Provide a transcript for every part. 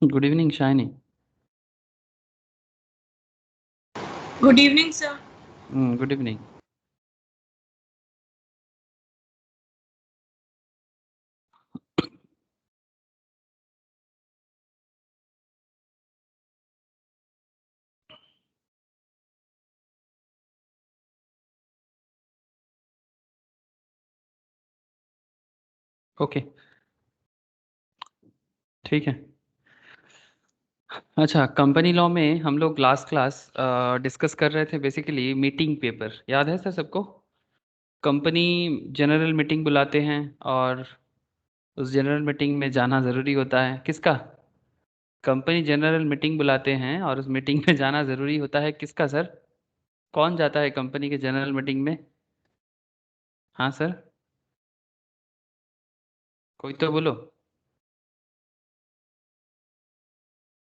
Good evening, Shiny. Good evening, sir. Good evening. Okay, ठीक है। अच्छा, कंपनी लॉ में हम लोग लास्ट क्लास डिस्कस कर रहे थे बेसिकली मीटिंग पेपर। याद है सर सबको? कंपनी जनरल मीटिंग बुलाते हैं और उस जनरल मीटिंग में जाना ज़रूरी होता है। किसका? कंपनी जनरल मीटिंग बुलाते हैं और उस मीटिंग में जाना ज़रूरी होता है। किसका सर? कौन जाता है कंपनी के जनरल मीटिंग में? हाँ सर, कोई तो बोलो,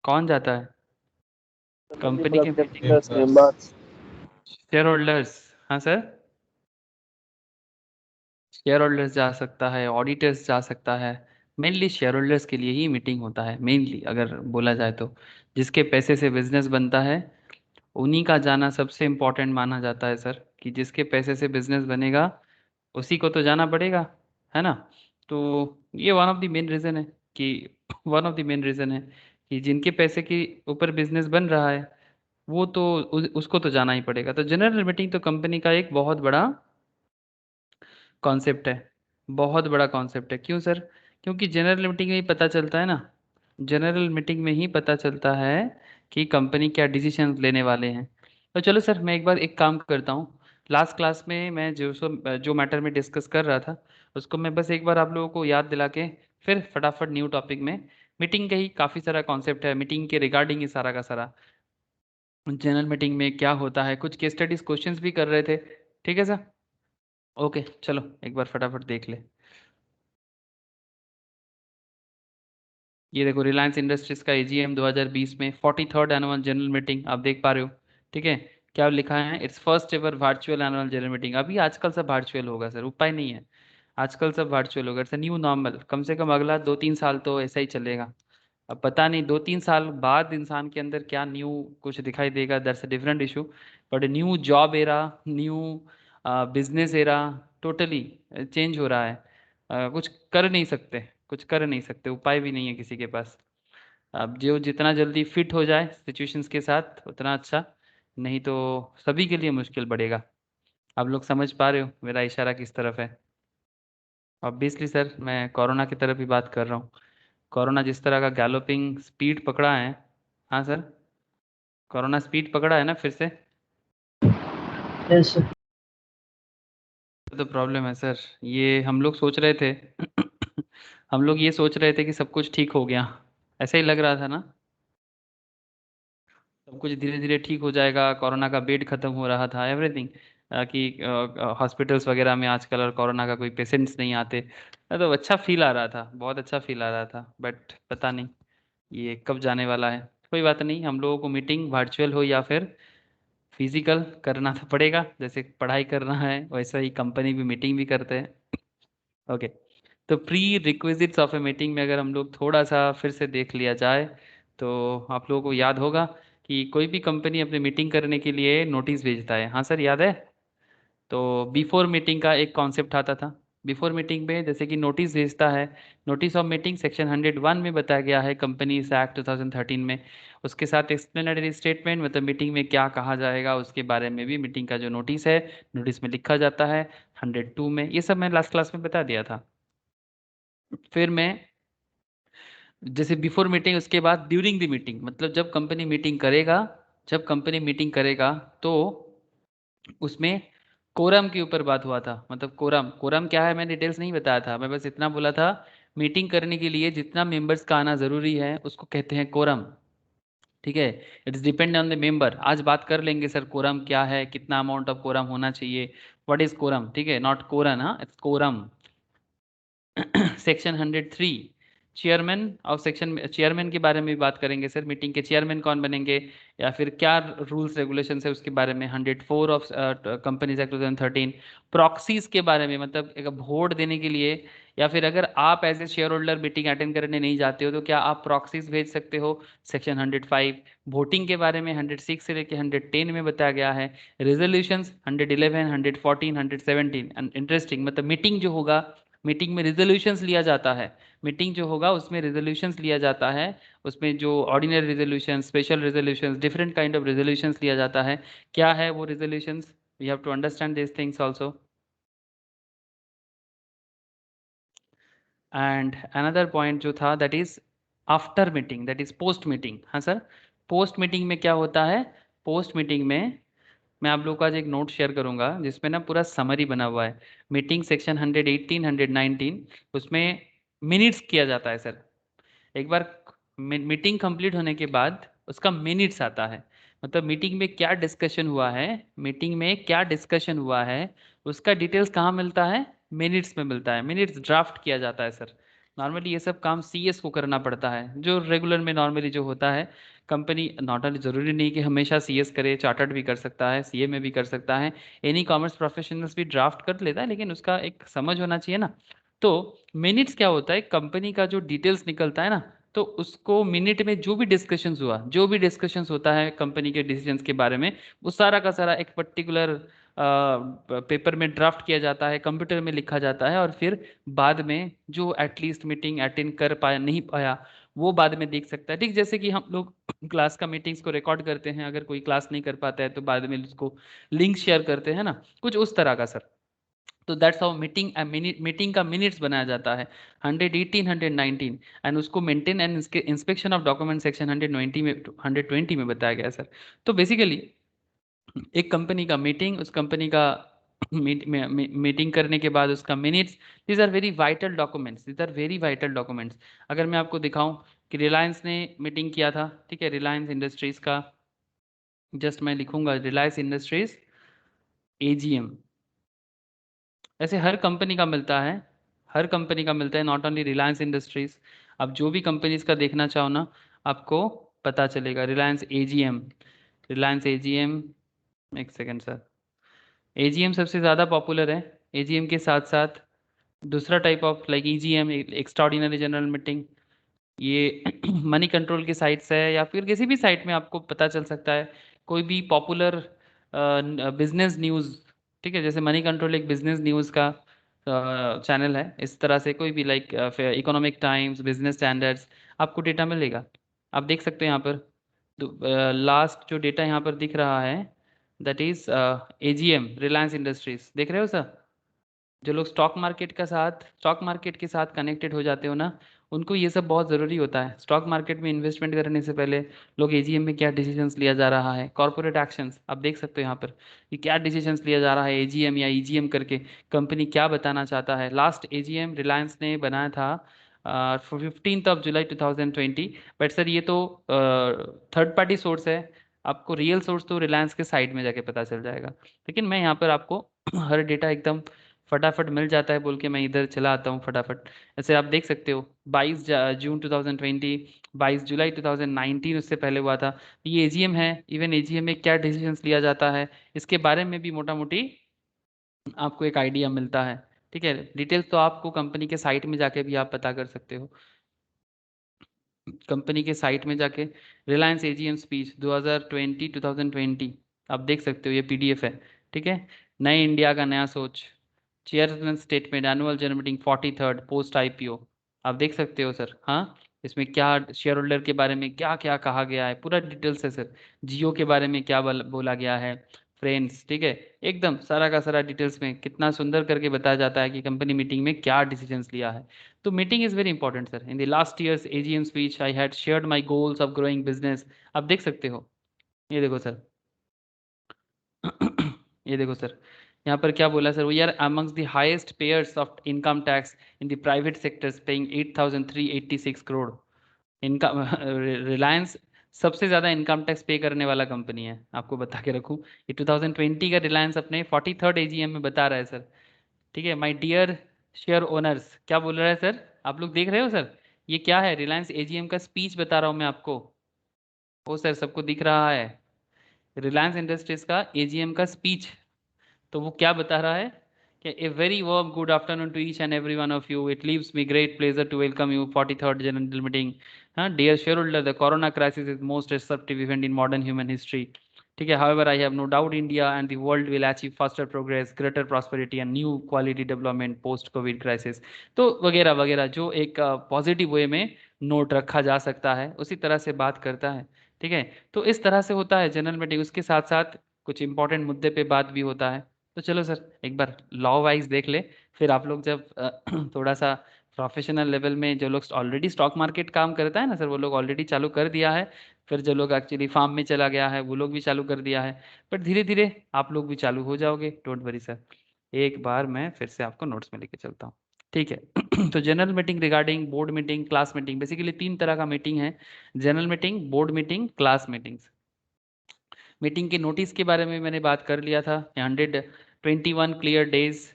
कौन जाता है कंपनी के मीटिंग में? Share holders. हाँ सर, शेयर होल्डर्स जा सकता है, ऑडिटर्स जा सकता है। मेनली शेयर होल्डर्स के लिए ही मीटिंग होता है, मेनली अगर बोला जाए तो। जिसके पैसे से बिजनेस बनता है उन्हीं का जाना सबसे इम्पोर्टेंट माना जाता है सर, कि जिसके पैसे से बिजनेस बनेगा उसी को तो जाना पड़ेगा, है ना? तो ये one of the main reason है कि one of the main reason है कि जिनके पैसे के ऊपर बिजनेस बन रहा है वो तो उसको तो जाना ही पड़ेगा। तो जनरल मीटिंग तो कंपनी का एक बहुत बड़ा कॉन्सेप्ट है, बहुत बड़ा कॉन्सेप्ट है। क्यों सर? क्योंकि जनरल मीटिंग में ही पता चलता है ना, जनरल मीटिंग में ही पता चलता है कि कंपनी क्या डिसीजन लेने वाले हैं। तो चलो सर, मैं एक बार एक काम करता हूँ। लास्ट क्लास में मैं जो मैटर में डिस्कस कर रहा था उसको मैं बस एक बार आप लोगों को याद दिला के फिर फटाफट न्यू टॉपिक में, मीटिंग का ही काफ़ी सारा कॉन्सेप्ट है, मीटिंग के रिगार्डिंग ही सारा का सारा। जनरल मीटिंग में क्या होता है, कुछ केस स्टडीज क्वेश्चंस भी कर रहे थे। ठीक है सर? ओके, चलो एक बार फटाफट देख ले। ये देखो, रिलायंस इंडस्ट्रीज का एजीएम 2020 में 43rd एनुअल जनरल मीटिंग आप देख पा रहे हो। ठीक है, क्या लिखा है? It's first ever virtual annual general meeting. अभी आजकल सब वर्चुअल होगा सर, उपाय नहीं है। आजकल सब वर्चुअल होगा, इट्स न्यू नॉर्मल। कम से कम अगला 2-3 साल तो ऐसा ही चलेगा। अब पता नहीं 2-3 साल बाद इंसान के अंदर क्या न्यू कुछ दिखाई देगा, that's a different issue. But new job era, new business era totally change हो रहा है। कुछ कर नहीं सकते, कुछ कर नहीं सकते, उपाय भी नहीं है किसी के पास। अब जो जितना जल्दी फिट हो जाए सिचुएशंस के साथ उतना अच्छा, नहीं तो सभी के लिए मुश्किल बढ़ेगा। आप लोग समझ पा रहे हो मेरा इशारा किस तरफ है? ऑब्वियसली सर, मैं कोरोना की तरफ ही बात कर रहा हूँ। कोरोना जिस तरह का गैलोपिंग स्पीड पकड़ा है। हाँ सर, कोरोना स्पीड पकड़ा है ना फिर से। Yes sir. तो प्रॉब्लम है सर, ये हम लोग सोच रहे थे हम लोग ये सोच रहे थे कि सब कुछ ठीक हो गया, ऐसा ही लग रहा था ना, सब कुछ धीरे धीरे ठीक हो जाएगा, कोरोना का बेड खत्म हो रहा था, एवरीथिंग, कि हॉस्पिटल्स वगैरह में आजकल और कोरोना का कोई पेशेंट्स नहीं आते। तो अच्छा फील आ रहा था, बहुत अच्छा फील आ रहा था। बट पता नहीं ये कब जाने वाला है। कोई बात नहीं, हम लोगों को मीटिंग वर्चुअल हो या फिर फिजिकल करना तो पड़ेगा। जैसे पढ़ाई करना है वैसा ही कंपनी भी मीटिंग भी करते हैं। ओके, तो pre requisites of a meeting में अगर हम लोग थोड़ा सा फिर से देख लिया जाए तो आप लोगों को याद होगा कि कोई भी कंपनी अपनी मीटिंग करने के लिए नोटिस भेजता है। हाँ सर, याद है? तो बिफोर मीटिंग का एक कॉन्सेप्ट आता था। बिफोर मीटिंग में जैसे कि नोटिस भेजता है, नोटिस ऑफ मीटिंग सेक्शन 101 में बताया गया है कंपनीज एक्ट 2013 में। उसके साथ एक्सप्लेनेटरी स्टेटमेंट, मतलब मीटिंग में क्या कहा जाएगा उसके बारे में भी मीटिंग का जो नोटिस है नोटिस में लिखा जाता है 102 में। ये सब मैं लास्ट क्लास में बता दिया था। फिर मैं जैसे बिफोर मीटिंग, उसके बाद ड्यूरिंग द मीटिंग, मतलब जब कंपनी मीटिंग करेगा, जब कंपनी मीटिंग करेगा तो उसमें कोरम के ऊपर बात हुआ था। मतलब कोरम, कोरम क्या है मैंने डिटेल्स नहीं बताया था, मैं बस इतना बोला था मीटिंग करने के लिए जितना मेंबर्स का आना ज़रूरी है उसको कहते हैं कोरम। ठीक है, it's depend on the member. आज बात कर लेंगे सर कोरम क्या है, कितना अमाउंट ऑफ कोरम होना चाहिए, व्हाट इज कोरम। ठीक है, नॉट कोरन, हाँ, it's quorum. Section 103 chairman of section, chairman के बारे में भी बात करेंगे सर, मीटिंग के चेयरमैन कौन बनेंगे या फिर क्या रूल्स रेगुलेशन है उसके बारे में, 104 ऑफ कंपनीज एक्ट 2013, प्रॉक्सीज के बारे में, मतलब एक वोट देने के लिए या फिर अगर आप as a shareholder meeting attend करने नहीं जाते हो तो क्या आप प्रॉक्सीज भेज सकते हो, सेक्शन 105। वोटिंग के बारे में 106 से लेकर 110 में बताया गया है। रेजोल्यूशंस 111, 114, 117। इंटरेस्टिंग, मतलब मीटिंग जो होगा, मीटिंग में रेजोल्यूशंस लिया जाता है, मीटिंग जो होगा उसमें रेजोल्यूशंस लिया जाता है, उसमें जो ordinary resolution, special resolutions, different kind of resolutions लिया जाता है। क्या है वो resolutions, we have to understand this things also. And another point जो था that is after meeting, that is post meeting. हाँ सर, पोस्ट मीटिंग में क्या होता है, पोस्ट मीटिंग में मैं आप लोगों को आज एक नोट शेयर करूंगा जिसमें ना पूरा समरी बना हुआ है। मीटिंग सेक्शन 118, 119, उसमें मिनट्स किया जाता है सर। एक बार मीटिंग कंप्लीट होने के बाद उसका मिनट्स आता है, मतलब मीटिंग में क्या डिस्कशन हुआ है, मीटिंग में क्या डिस्कशन हुआ है उसका डिटेल्स कहाँ मिलता है, मिनट्स में मिलता है। मिनट्स ड्राफ्ट किया जाता है सर। नॉर्मली ये सब काम सीएस को करना पड़ता है, जो रेगुलर में नॉर्मली जो होता है कंपनी, नॉट ओनली जरूरी नहीं कि हमेशा सीएस करे, चार्टर्ड भी कर सकता है, सीए में भी कर सकता है, एनी कॉमर्स प्रोफेशनल्स भी ड्राफ्ट कर लेता है, लेकिन उसका एक समझ होना चाहिए ना। तो मिनट्स क्या होता है, कंपनी का जो डिटेल्स निकलता है ना, तो उसको मिनट में जो भी डिस्कशंस हुआ, जो भी डिस्कशंस होता है कंपनी के डिसीजंस के बारे में, वो सारा का सारा एक पर्टिकुलर पेपर में ड्राफ्ट किया जाता है, कंप्यूटर में लिखा जाता है, और फिर बाद में जो एटलीस्ट मीटिंग अटेंड कर पाया नहीं पाया वो बाद में देख सकता है। ठीक जैसे कि हम लोग क्लास का मीटिंग्स को रिकॉर्ड करते हैं, अगर कोई क्लास नहीं कर पाता है तो बाद में उसको लिंक शेयर करते हैं ना, कुछ उस तरह का सर। तो दैट्स हाउ मीटिंग, मीटिंग का मिनट्स बनाया जाता है 118, 119, एंड उसको maintain and inspection of document section 120 में, 120 में बताया गया है सर। तो बेसिकली एक कंपनी का मीटिंग, उस कंपनी का मीटिंग करने के बाद उसका minutes, these are very vital documents, these are very vital documents. अगर मैं आपको दिखाऊं कि रिलायंस ने मीटिंग किया था, ठीक है, रिलायंस इंडस्ट्रीज का, जस्ट मैं लिखूंगा रिलायंस इंडस्ट्रीज एजीएम, ऐसे हर कंपनी का मिलता है, हर कंपनी का मिलता है, नॉट ओनली रिलायंस इंडस्ट्रीज। अब जो भी कंपनीज का देखना चाहो ना आपको पता चलेगा। रिलायंस एजीएम, रिलायंस एजीएम, एक सेकेंड सर, एजीएम सबसे ज़्यादा पॉपुलर है। एजीएम के साथ साथ दूसरा type of like EGM, extraordinary general meeting, ये मनी कंट्रोल की साइट से है या फिर किसी भी साइट में आपको पता चल सकता है। कोई भी पॉपुलर बिजनेस न्यूज़, ठीक है, जैसे मनी कंट्रोल एक बिजनेस न्यूज़ का चैनल है, इस तरह से कोई भी like economic times, business standards, आपको डेटा मिलेगा। आप देख सकते हैं यहाँ पर लास्ट जो डेटा यहाँ पर दिख रहा है that is AGM Reliance industries, देख रहे हो सर। जो लोग स्टॉक मार्केट के साथ कनेक्टेड हो जाते हो ना, उनको ये सब बहुत ज़रूरी होता है। स्टॉक मार्केट में इन्वेस्टमेंट करने से पहले लोग एजीएम में क्या डिसीजंस लिया जा रहा है, कॉर्पोरेट एक्शंस, आप देख सकते हो यहाँ पर कि क्या डिसीजंस लिया जा रहा है एजीएम या ईजीएम करके, कंपनी क्या बताना चाहता है। लास्ट एजीएम रिलायंस ने बनाया था 15 जुलाई 2020, बट सर ये तो थर्ड पार्टी सोर्स है, आपको रियल सोर्स तो रिलायंस के साइट में जाके पता चल जाएगा। लेकिन मैं यहाँ पर आपको हर डेटा एकदम फटाफट मिल जाता है बोल के मैं इधर चला आता हूँ फटाफट। ऐसे आप देख सकते हो 22 जून 2020, 22 जुलाई 2019 उससे पहले हुआ था। ये एजीएम है, इवन एजीएम में क्या डिसीजंस लिया जाता है इसके बारे में भी मोटा मोटी आपको एक आइडिया मिलता है। ठीक है, डिटेल्स तो आपको कंपनी के साइट में जाके भी आप पता कर सकते हो। कंपनी के साइट में जाके रिलायंस एजीएम स्पीच 2020 आप देख सकते हो, ये पीडीएफ है। ठीक है, नए इंडिया का नया सोच, chairman statement, annual general meeting 43rd post IPO, आप देख सकते हो सर। हाँ, इसमें क्या शेयर होल्डर के बारे में क्या क्या कहा गया है, पूरा डिटेल्स है सर। जियो के बारे में क्या बोला गया है, फ्रेंड्स, ठीक है, एकदम सारा का सारा डिटेल्स में कितना सुंदर करके बताया जाता है कि कंपनी मीटिंग में क्या डिसीजंस लिया है। तो meeting is very important sir. In the last years AGM speech I had shared my goals of growing business, आप देख सकते हो, ये देखो सर। ये देखो सर, यहाँ पर क्या बोला sir, we are amongst the highest payers of income tax in the private sectors paying 8,386 crore income. Reliance सबसे ज्यादा इनकम टैक्स पे करने वाला कंपनी है, आपको बता के रखूं। ये 2020 का रिलायंस अपने 43rd एजीएम में बता रहा है सर। ठीक है, माय डियर शेयर ओनर्स, क्या बोल रहा है सर, आप लोग देख रहे हो सर, ये क्या है? रिलायंस एजीएम का स्पीच बता रहा हूँ मैं आपको। ओ सर, सबको दिख रहा है? रिलायंस इंडस्ट्रीज का एजीएम का स्पीच। तो वो क्या बता रहा है कि a very warm good afternoon to each and every one of you, it leaves me great pleasure to welcome you 43rd general meeting. हाँ dear share holder, the corona crisis is most disruptive event in modern human history. ठीक है, however I have no doubt India and the world will achieve faster progress, greater prosperity and new quality development post Covid crisis. तो वगैरह वगैरह जो एक positive way में note रखा जा सकता है उसी तरह से बात करता है। ठीक है, तो इस तरह से होता है जनरल मीटिंग। उसके साथ साथ कुछ इंपॉर्टेंट मुद्दे पे बात भी होता है। तो चलो सर एक बार लॉ वाइज देख ले, फिर आप लोग जब थोड़ा सा प्रोफेशनल लेवल में, जो लोग ऑलरेडी स्टॉक मार्केट काम करता है ना सर, वो लोग ऑलरेडी चालू कर दिया है। फिर जो लोग एक्चुअली फार्म में चला गया है वो लोग भी चालू कर दिया है। बट धीरे धीरे आप लोग भी चालू हो जाओगे, डोंट वरी सर। एक बार मैं फिर से आपको नोट्स में लेके चलता हूँ। ठीक है तो general meeting regarding board meeting, class meeting, basically 3 तरह का मीटिंग है। General meeting, board meeting, class meetings. Meeting के नोटिस के बारे में मैंने बात कर लिया था। 121 क्लियर डेज।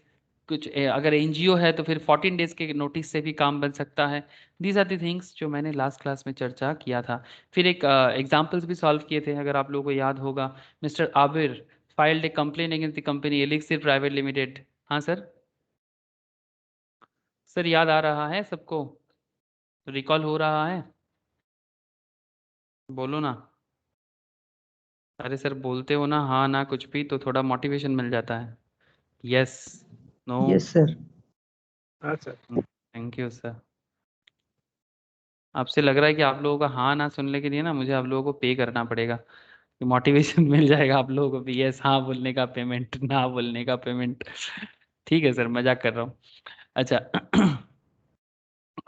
कुछ अगर एनजीओ है तो फिर 14 डेज के नोटिस से भी काम बन सकता है। दीज आर द थिंग्स जो मैंने लास्ट क्लास में चर्चा किया था। फिर एक एग्जाम्पल्स भी सॉल्व किए थे, अगर आप लोगों को याद होगा। Mister Abir filed a complain against the company Elixir private limited. हाँ सर, सर याद आ रहा है सबको? रिकॉल हो रहा है? बोलो ना। अरे सर बोलते हो ना हाँ ना कुछ भी, तो थोड़ा मोटिवेशन मिल जाता है। Yes, no? Yes, sir. हाँ सर। Thank you sir. आपसे लग रहा है कि आप लोगों का हाँ ना सुनने के लिए ना मुझे आप लोगों को पे करना पड़ेगा, कि मोटिवेशन मिल जाएगा आप लोगों को भी। यस हाँ बोलने का पेमेंट, ना बोलने का पेमेंट। ठीक है सर, मजाक कर रहा हूँ। अच्छा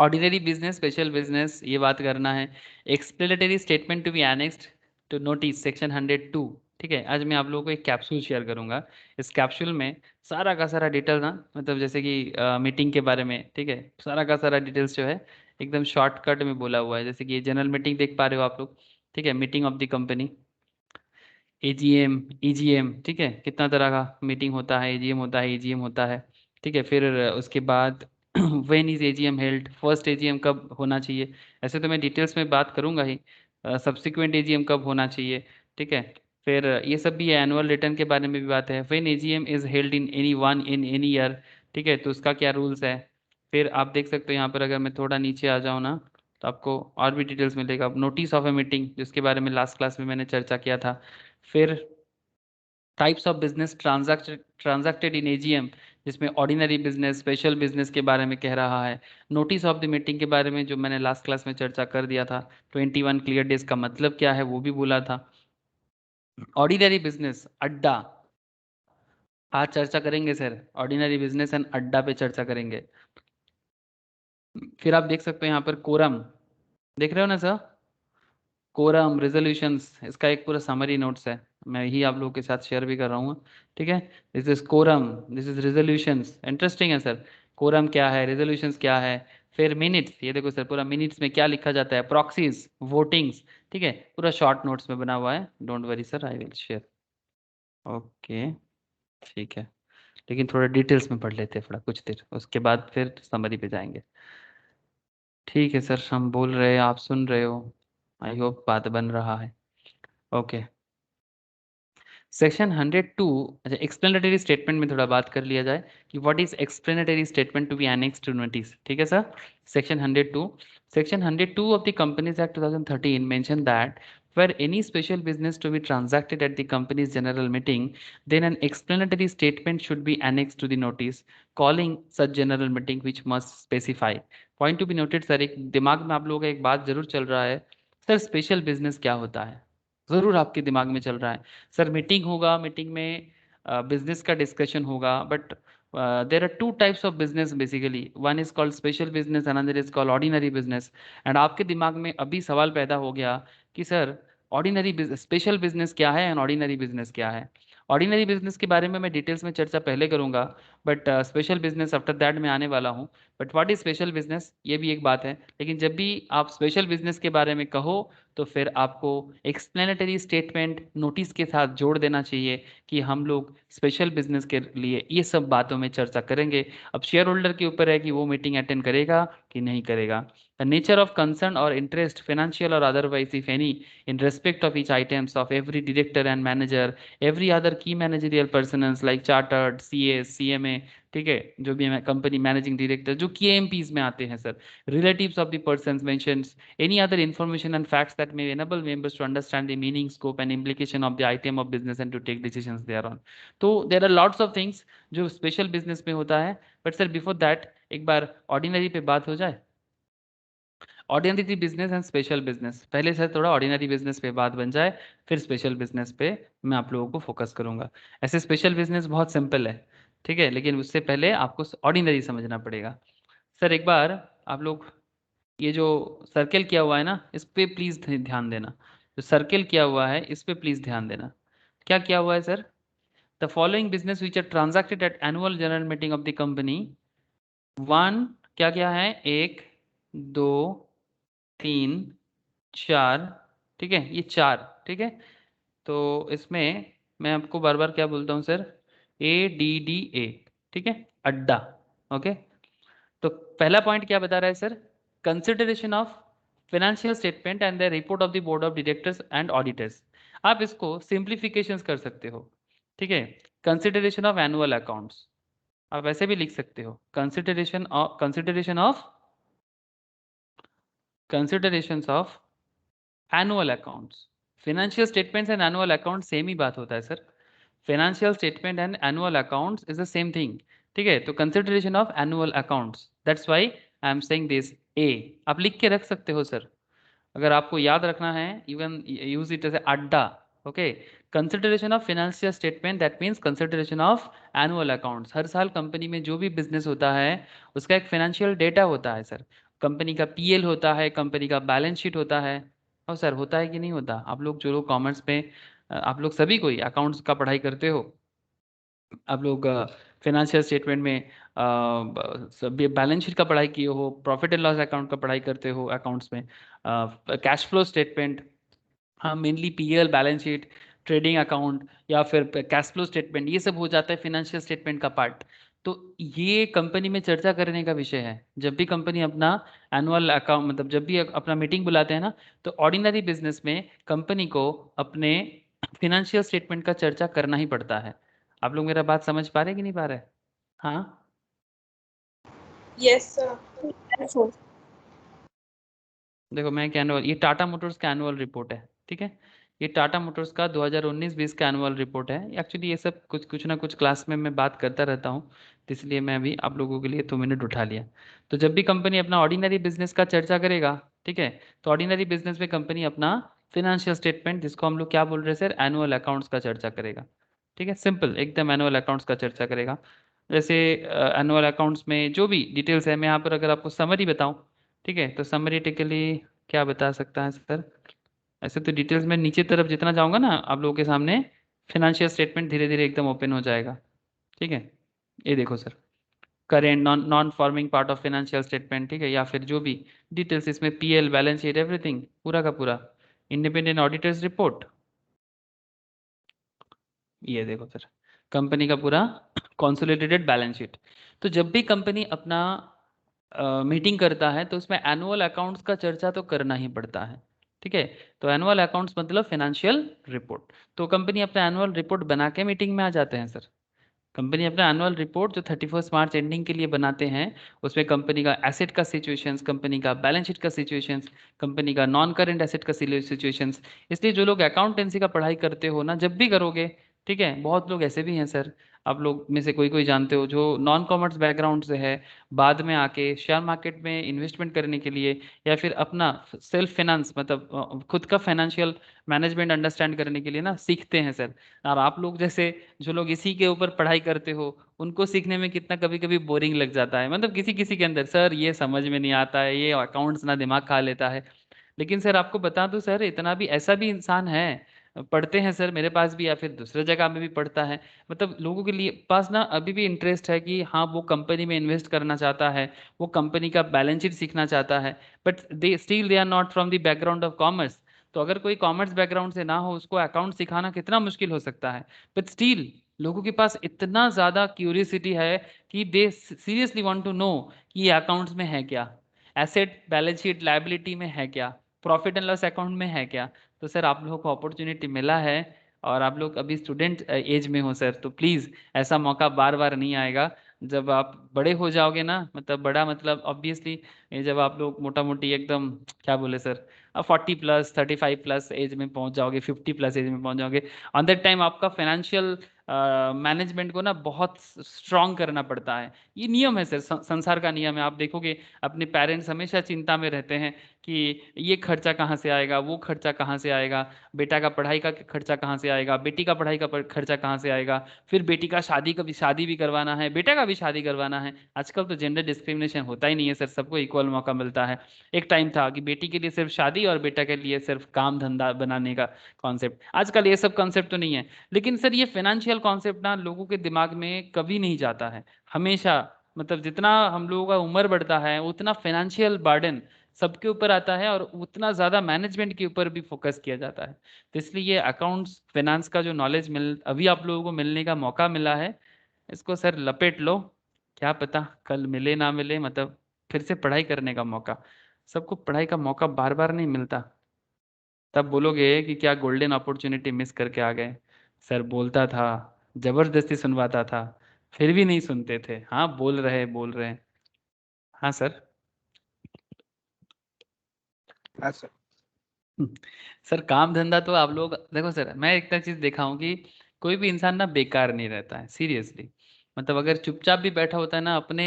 ऑर्डिनरी बिजनेस, स्पेशल बिजनेस, ये बात करना है। Explanatory statement to be annexed to notice section 102। ठीक है, आज मैं आप लोगों को एक कैप्सूल शेयर करूंगा। इस कैप्सूल में सारा का सारा डिटेल ना, मतलब जैसे कि मीटिंग के बारे में, ठीक है, सारा का सारा डिटेल्स जो है एकदम शॉर्टकट में बोला हुआ है। जैसे कि ये जनरल मीटिंग देख पा रहे हो आप लोग, ठीक है, meeting of the company, AGM, EGM, ठीक है, कितना तरह का मीटिंग होता है, एजीएम होता है, ईजीएम होता है। ठीक है, फिर उसके बाद when is AGM held, first AGM कब होना चाहिए, ऐसे तो मैं डिटेल्स में बात करूंगा ही। सब्सिक्वेंट एजीएम कब होना चाहिए, ठीक है। फिर ये सब भी एनुअल रिटर्न के बारे में भी बात है। When AGM is held in any one in any year, ठीक है, तो उसका क्या रूल्स है। फिर आप देख सकते हो यहाँ पर, अगर मैं थोड़ा नीचे आ जाऊँ ना, तो आपको और भी डिटेल्स मिलेगा। नोटिस ऑफ ए मीटिंग, जिसके बारे में लास्ट क्लास में मैंने चर्चा किया था। फिर types of business transacted in AGM, जिसमें ऑर्डिनरी बिजनेस, स्पेशल बिजनेस के बारे में कह रहा है। नोटिस ऑफ द मीटिंग के बारे में जो मैंने लास्ट क्लास में चर्चा कर दिया था। 21 क्लियर डेज का मतलब क्या है वो भी बोला था। ऑर्डिनरी बिजनेस अड्डा, आज चर्चा करेंगे सर, ऑर्डिनरी बिजनेस एंड अड्डा पे चर्चा करेंगे। फिर आप देख सकते हैं यहाँ पर कोरम, देख रहे हो ना सर, कोरम रेजोल्यूशंस, इसका एक पूरा समरी नोट्स है, मैं यही आप लोगों के साथ शेयर भी कर रहा हूँ। ठीक है, this is quorum, this is resolutions. Interesting है सर, कोरम क्या है, रेजोल्यूशंस क्या है। फिर मिनट्स, ये देखो सर पूरा मिनट्स में क्या लिखा जाता है, प्रॉक्सीज, वोटिंग्स, ठीक है, पूरा शॉर्ट नोट्स में बना हुआ है। Don't worry sir, I will share. Okay, ठीक है, लेकिन थोड़ा डिटेल्स में पढ़ लेते हैं थोड़ा कुछ देर, उसके बाद फिर समरी पे जाएंगे। ठीक है सर, हम बोल रहे हैं, आप सुन रहे हो, आई होप बात बन रहा है। Okay, section 102। अच्छा, एक्सप्लेनेटरी स्टेटमेंट में थोड़ा बात कर लिया जाए कि what is explanatory statement to be annex to notice. ठीक है sir, section 102, section 102 of the Companies Act 2013 mention that where any special business to be transacted at the company's general meeting, then an explanatory statement should be annexed to the notice calling such general meeting, which must specify. Point to be noted sir, एक दिमाग में आप लोगों का एक बात जरूर चल रहा है, सर स्पेशल बिजनेस क्या होता है, जरूर आपके दिमाग में चल रहा है। सर मीटिंग होगा, मीटिंग में बिजनेस का डिस्कशन होगा, but there are two types of business basically, one is called special business, another is called ordinary business. And आपके दिमाग में अभी सवाल पैदा हो गया कि sir ordinary business, special business क्या है एंड ऑर्डिनरी बिजनेस क्या है। ऑर्डिनरी बिजनेस के बारे में मैं डिटेल्स में चर्चा पहले करूंगा, but special business after that मैं आने वाला हूँ। But what is special business, ये भी एक बात है। लेकिन जब भी आप स्पेशल बिजनेस के बारे में कहो तो फिर आपको एक्सप्लेनेटरी स्टेटमेंट नोटिस के साथ जोड़ देना चाहिए कि हम लोग स्पेशल बिजनेस के लिए ये सब बातों में चर्चा करेंगे। अब शेयर होल्डर के ऊपर है कि वो मीटिंग अटेंड करेगा कि नहीं करेगा। द नेचर ऑफ कंसर्न और इंटरेस्ट फाइनेंशियल और otherwise if any in respect of each items of every director and manager, every other key managerial persons like chartered CAs CMA, ठीक है, जो भी कंपनी मैनेजिंग डायरेक्टर जो KMPs में आते हैं sir, relatives of the persons mentions, any other information and facts that may enable members to understand the meaning, scope and implication of the item of business and to take decisions thereon. तो there are lots of things जो special business में होता है। But sir before that एक बार ordinary पे बात हो जाए। Ordinary business and special business, पहले से थोड़ा ऑर्डिनरी बिजनेस पे बात बन जाए, फिर स्पेशल बिजनेस पे मैं आप लोगों को फोकस करूंगा। ऐसे स्पेशल बिजनेस बहुत सिंपल है, ठीक है, लेकिन उससे पहले आपको ऑर्डिनरी समझना पड़ेगा। सर एक बार आप लोग ये जो सर्कल किया हुआ है ना, इस पे प्लीज ध्यान देना। जो सर्कल किया हुआ है इस पे प्लीज ध्यान देना। क्या किया हुआ है sir? The following business which are transacted at annual general meeting of the company, one, क्या क्या है, एक, दो, तीन, चार, ठीक है, ये चार, ठीक है। तो इसमें मैं आपको बार बार क्या बोलता हूँ सर, ADDA, ठीक है, अड्डा। ओके, तो पहला पॉइंट क्या बता रहा है sir, consideration of financial statement and the report of the board of directors and auditors. आप इसको सिंप्लीफिकेशन कर सकते हो, ठीक है, कंसिडरेशन ऑफ एनुअल अकाउंट्स, आप ऐसे भी लिख सकते हो, consideration of annual accounts. Financial statements and annual account same ही बात होता है sir, financial statement and annual accounts is the same thing, ठीक है। तो consideration of annual accounts, that's why I am saying this a, आप लिख के रख सकते हो सर, अगर आपको याद रखना है, इवन यूज इट एज अड्डा। Okay, consideration of financial statement that means consideration of annual accounts. हर साल कंपनी में जो भी बिजनेस होता है उसका एक फाइनेंशियल डेटा होता है सर, कंपनी का PL होता है, कंपनी का बैलेंस शीट होता है। और सर होता है कि नहीं होता? आप लोग जो लोग कॉमर्स में आप लोग सभी कोई अकाउंट्स का पढ़ाई करते हो, आप लोग फाइनेंशियल स्टेटमेंट में बैलेंस शीट का पढ़ाई किए हो, प्रॉफिट एंड लॉस अकाउंट का पढ़ाई करते हो अकाउंट्स में, कैश फ्लो स्टेटमेंट, हाँ mainly PL balance sheet, trading account या फिर कैश फ्लो स्टेटमेंट, ये सब हो जाता है फाइनेंशियल स्टेटमेंट का पार्ट। तो ये कंपनी में चर्चा करने का विषय है। जब भी कंपनी अपना एनुअल अकाउंट मतलब जब भी अपना मीटिंग बुलाते हैं ना, तो ऑर्डिनरी बिजनेस में कंपनी को अपने फाइनेंशियल स्टेटमेंट का चर्चा करना ही पड़ता है। आप लोग मेरा बात समझ पा रहे कि नहीं पा रहे? हाँ Yes, sir. देखो, मैं क्या एनुअल, ये टाटा मोटर्स का एनुअल रिपोर्ट है, ठीक है, ये टाटा मोटर्स का 2019-20 का एनुअल रिपोर्ट है। एक्चुअली ये सब कुछ ना कुछ क्लास में मैं बात करता रहता हूँ, तो इसलिए मैं अभी आप लोगों के लिए 2 मिनट उठा लिया। तो जब भी कंपनी अपना ऑर्डिनरी बिजनेस का चर्चा करेगा, ठीक है, तो ऑर्डिनरी बिजनेस में कंपनी अपना फिनेंशियल स्टेटमेंट, जिसको हम लोग क्या बोल रहे हैं सर, एनुअल अकाउंट्स का चर्चा करेगा, ठीक है, सिंपल एकदम एनुअल अकाउंट्स का चर्चा करेगा। जैसे एनुअल अकाउंट्स में जो भी डिटेल्स है, मैं यहाँ पर अगर आपको समरी बताऊँ, ठीक है, तो समरी टिकली क्या बता सकता है सर, ऐसे तो डिटेल्स में नीचे तरफ जितना जाऊंगा ना आप लोगों के सामने फिनेंशियल स्टेटमेंट धीरे धीरे एकदम ओपन हो जाएगा, ठीक है। ये देखो sir, current non non forming part of financial statement, ठीक है, या फिर जो भी डिटेल्स इसमें PL बैलेंस शीट एवरीथिंग पूरा का पूरा, इंडिपेंडेंट ऑडिटर्स रिपोर्ट, ये देखो सर, कंपनी का पूरा कंसोलिडेटेड बैलेंस शीट। तो जब भी कंपनी अपना मीटिंग करता है तो उसमें एनुअल अकाउंट्स का चर्चा तो करना ही पड़ता है, ठीक है। तो एनुअल अकाउंट्स मतलब फाइनेंशियल रिपोर्ट। तो कंपनी अपना एनुअल रिपोर्ट बना के मीटिंग में आ जाते हैं सर। कंपनी अपना एनुअल रिपोर्ट जो 31 मार्च एंडिंग के लिए बनाते हैं, उसमें कंपनी का एसेट का सिचुएशंस, कंपनी का बैलेंस शीट का सिचुएशंस, कंपनी का नॉन करेंट एसेट का सिचुएशंस। इसलिए जो लोग अकाउंटेंसी का पढ़ाई करते हो ना, जब भी करोगे, ठीक है, बहुत लोग ऐसे भी हैं सर, आप लोग में से कोई कोई जानते हो जो नॉन कॉमर्स बैकग्राउंड से है, बाद में आके शेयर मार्केट में इन्वेस्टमेंट करने के लिए या फिर अपना सेल्फ फाइनेंस मतलब खुद का फाइनेंशियल मैनेजमेंट अंडरस्टैंड करने के लिए ना सीखते हैं सर। और आप लोग जैसे जो लोग इसी के ऊपर पढ़ाई करते हो, उनको सीखने में कितना कभी कभी बोरिंग लग जाता है, मतलब किसी किसी के अंदर सर ये समझ में नहीं आता है, ये अकाउंट्स ना दिमाग खा लेता है। लेकिन सर आपको बता दूं सर, इतना भी ऐसा भी इंसान है पढ़ते हैं सर, मेरे पास भी या फिर दूसरे जगह में भी पढ़ता है। मतलब लोगों के लिए पास ना अभी भी इंटरेस्ट है कि हाँ वो कंपनी में इन्वेस्ट करना चाहता है, वो कंपनी का बैलेंस शीट सीखना चाहता है, but they are not from the background of commerce. तो अगर कोई कॉमर्स बैकग्राउंड से ना हो, उसको अकाउंट सिखाना कितना मुश्किल हो सकता है। बट स्टिल लोगों के पास इतना ज़्यादा क्यूरियसिटी है कि दे सीरियसली वांट टू नो कि ये अकाउंट्स में है क्या, एसेट बैलेंस शीट लायबिलिटी में है क्या, प्रॉफिट एंड लॉस अकाउंट में है क्या। तो सर आप लोगों को अपॉर्चुनिटी मिला है, और आप लोग अभी स्टूडेंट एज में हो सर, तो प्लीज़ ऐसा मौका बार बार नहीं आएगा। जब आप बड़े हो जाओगे ना, मतलब बड़ा मतलब ऑब्वियसली जब आप लोग मोटा मोटी एकदम क्या बोले सर, 40+, 35+ एज में पहुंच जाओगे, 50+ एज में पहुंच जाओगे, ऑन दैट टाइम आपका फाइनेंशियल मैनेजमेंट को ना बहुत स्ट्रांग करना पड़ता है। ये नियम है सर, संसार का नियम है। आप देखोगे अपने पेरेंट्स हमेशा चिंता में रहते हैं कि ये खर्चा कहाँ से आएगा, वो खर्चा कहाँ से आएगा, बेटा का पढ़ाई का खर्चा कहाँ से आएगा, बेटी का पढ़ाई का खर्चा कहाँ से आएगा, फिर बेटी का शादी भी करवाना है, बेटा का भी शादी करवाना है। आजकल तो जेंडर डिस्क्रिमिनेशन होता ही नहीं है सर, सबको इक्वल मौका मिलता है। एक टाइम था कि बेटी के लिए सिर्फ शादी और बेटा के लिए सिर्फ काम धंधा बनाने का कॉन्सेप्ट। आजकल ये सब कॉन्सेप्ट तो नहीं है, लेकिन सर ये फाइनेंशियल कॉन्सेप्ट ना लोगों के दिमाग में कभी नहीं जाता है। हमेशा मतलब जितना हम लोगों का उम्र बढ़ता है उतना फाइनेंशियल बर्डन सबके ऊपर आता है, और उतना ज़्यादा मैनेजमेंट के ऊपर भी फोकस किया जाता है। तो इसलिए ये अकाउंट्स फाइनेंस का जो नॉलेज अभी आप लोगों को मिलने का मौका मिला है, इसको सर लपेट लो। क्या पता कल मिले ना मिले, मतलब फिर से पढ़ाई करने का मौका। सबको पढ़ाई का मौका बार बार नहीं मिलता। तब बोलोगे कि क्या गोल्डन अपॉर्चुनिटी मिस करके आ गए। सर बोलता था, जबरदस्ती सुनवाता था, फिर भी नहीं सुनते थे। हाँ बोल रहे बोल रहे। हाँ सर। हाँ सर। सर काम धंधा तो आप लोग देखो सर, मैं एक चीज देखा हूँ कि कोई भी इंसान ना बेकार नहीं रहता है सीरियसली। मतलब अगर चुपचाप भी बैठा होता है ना अपने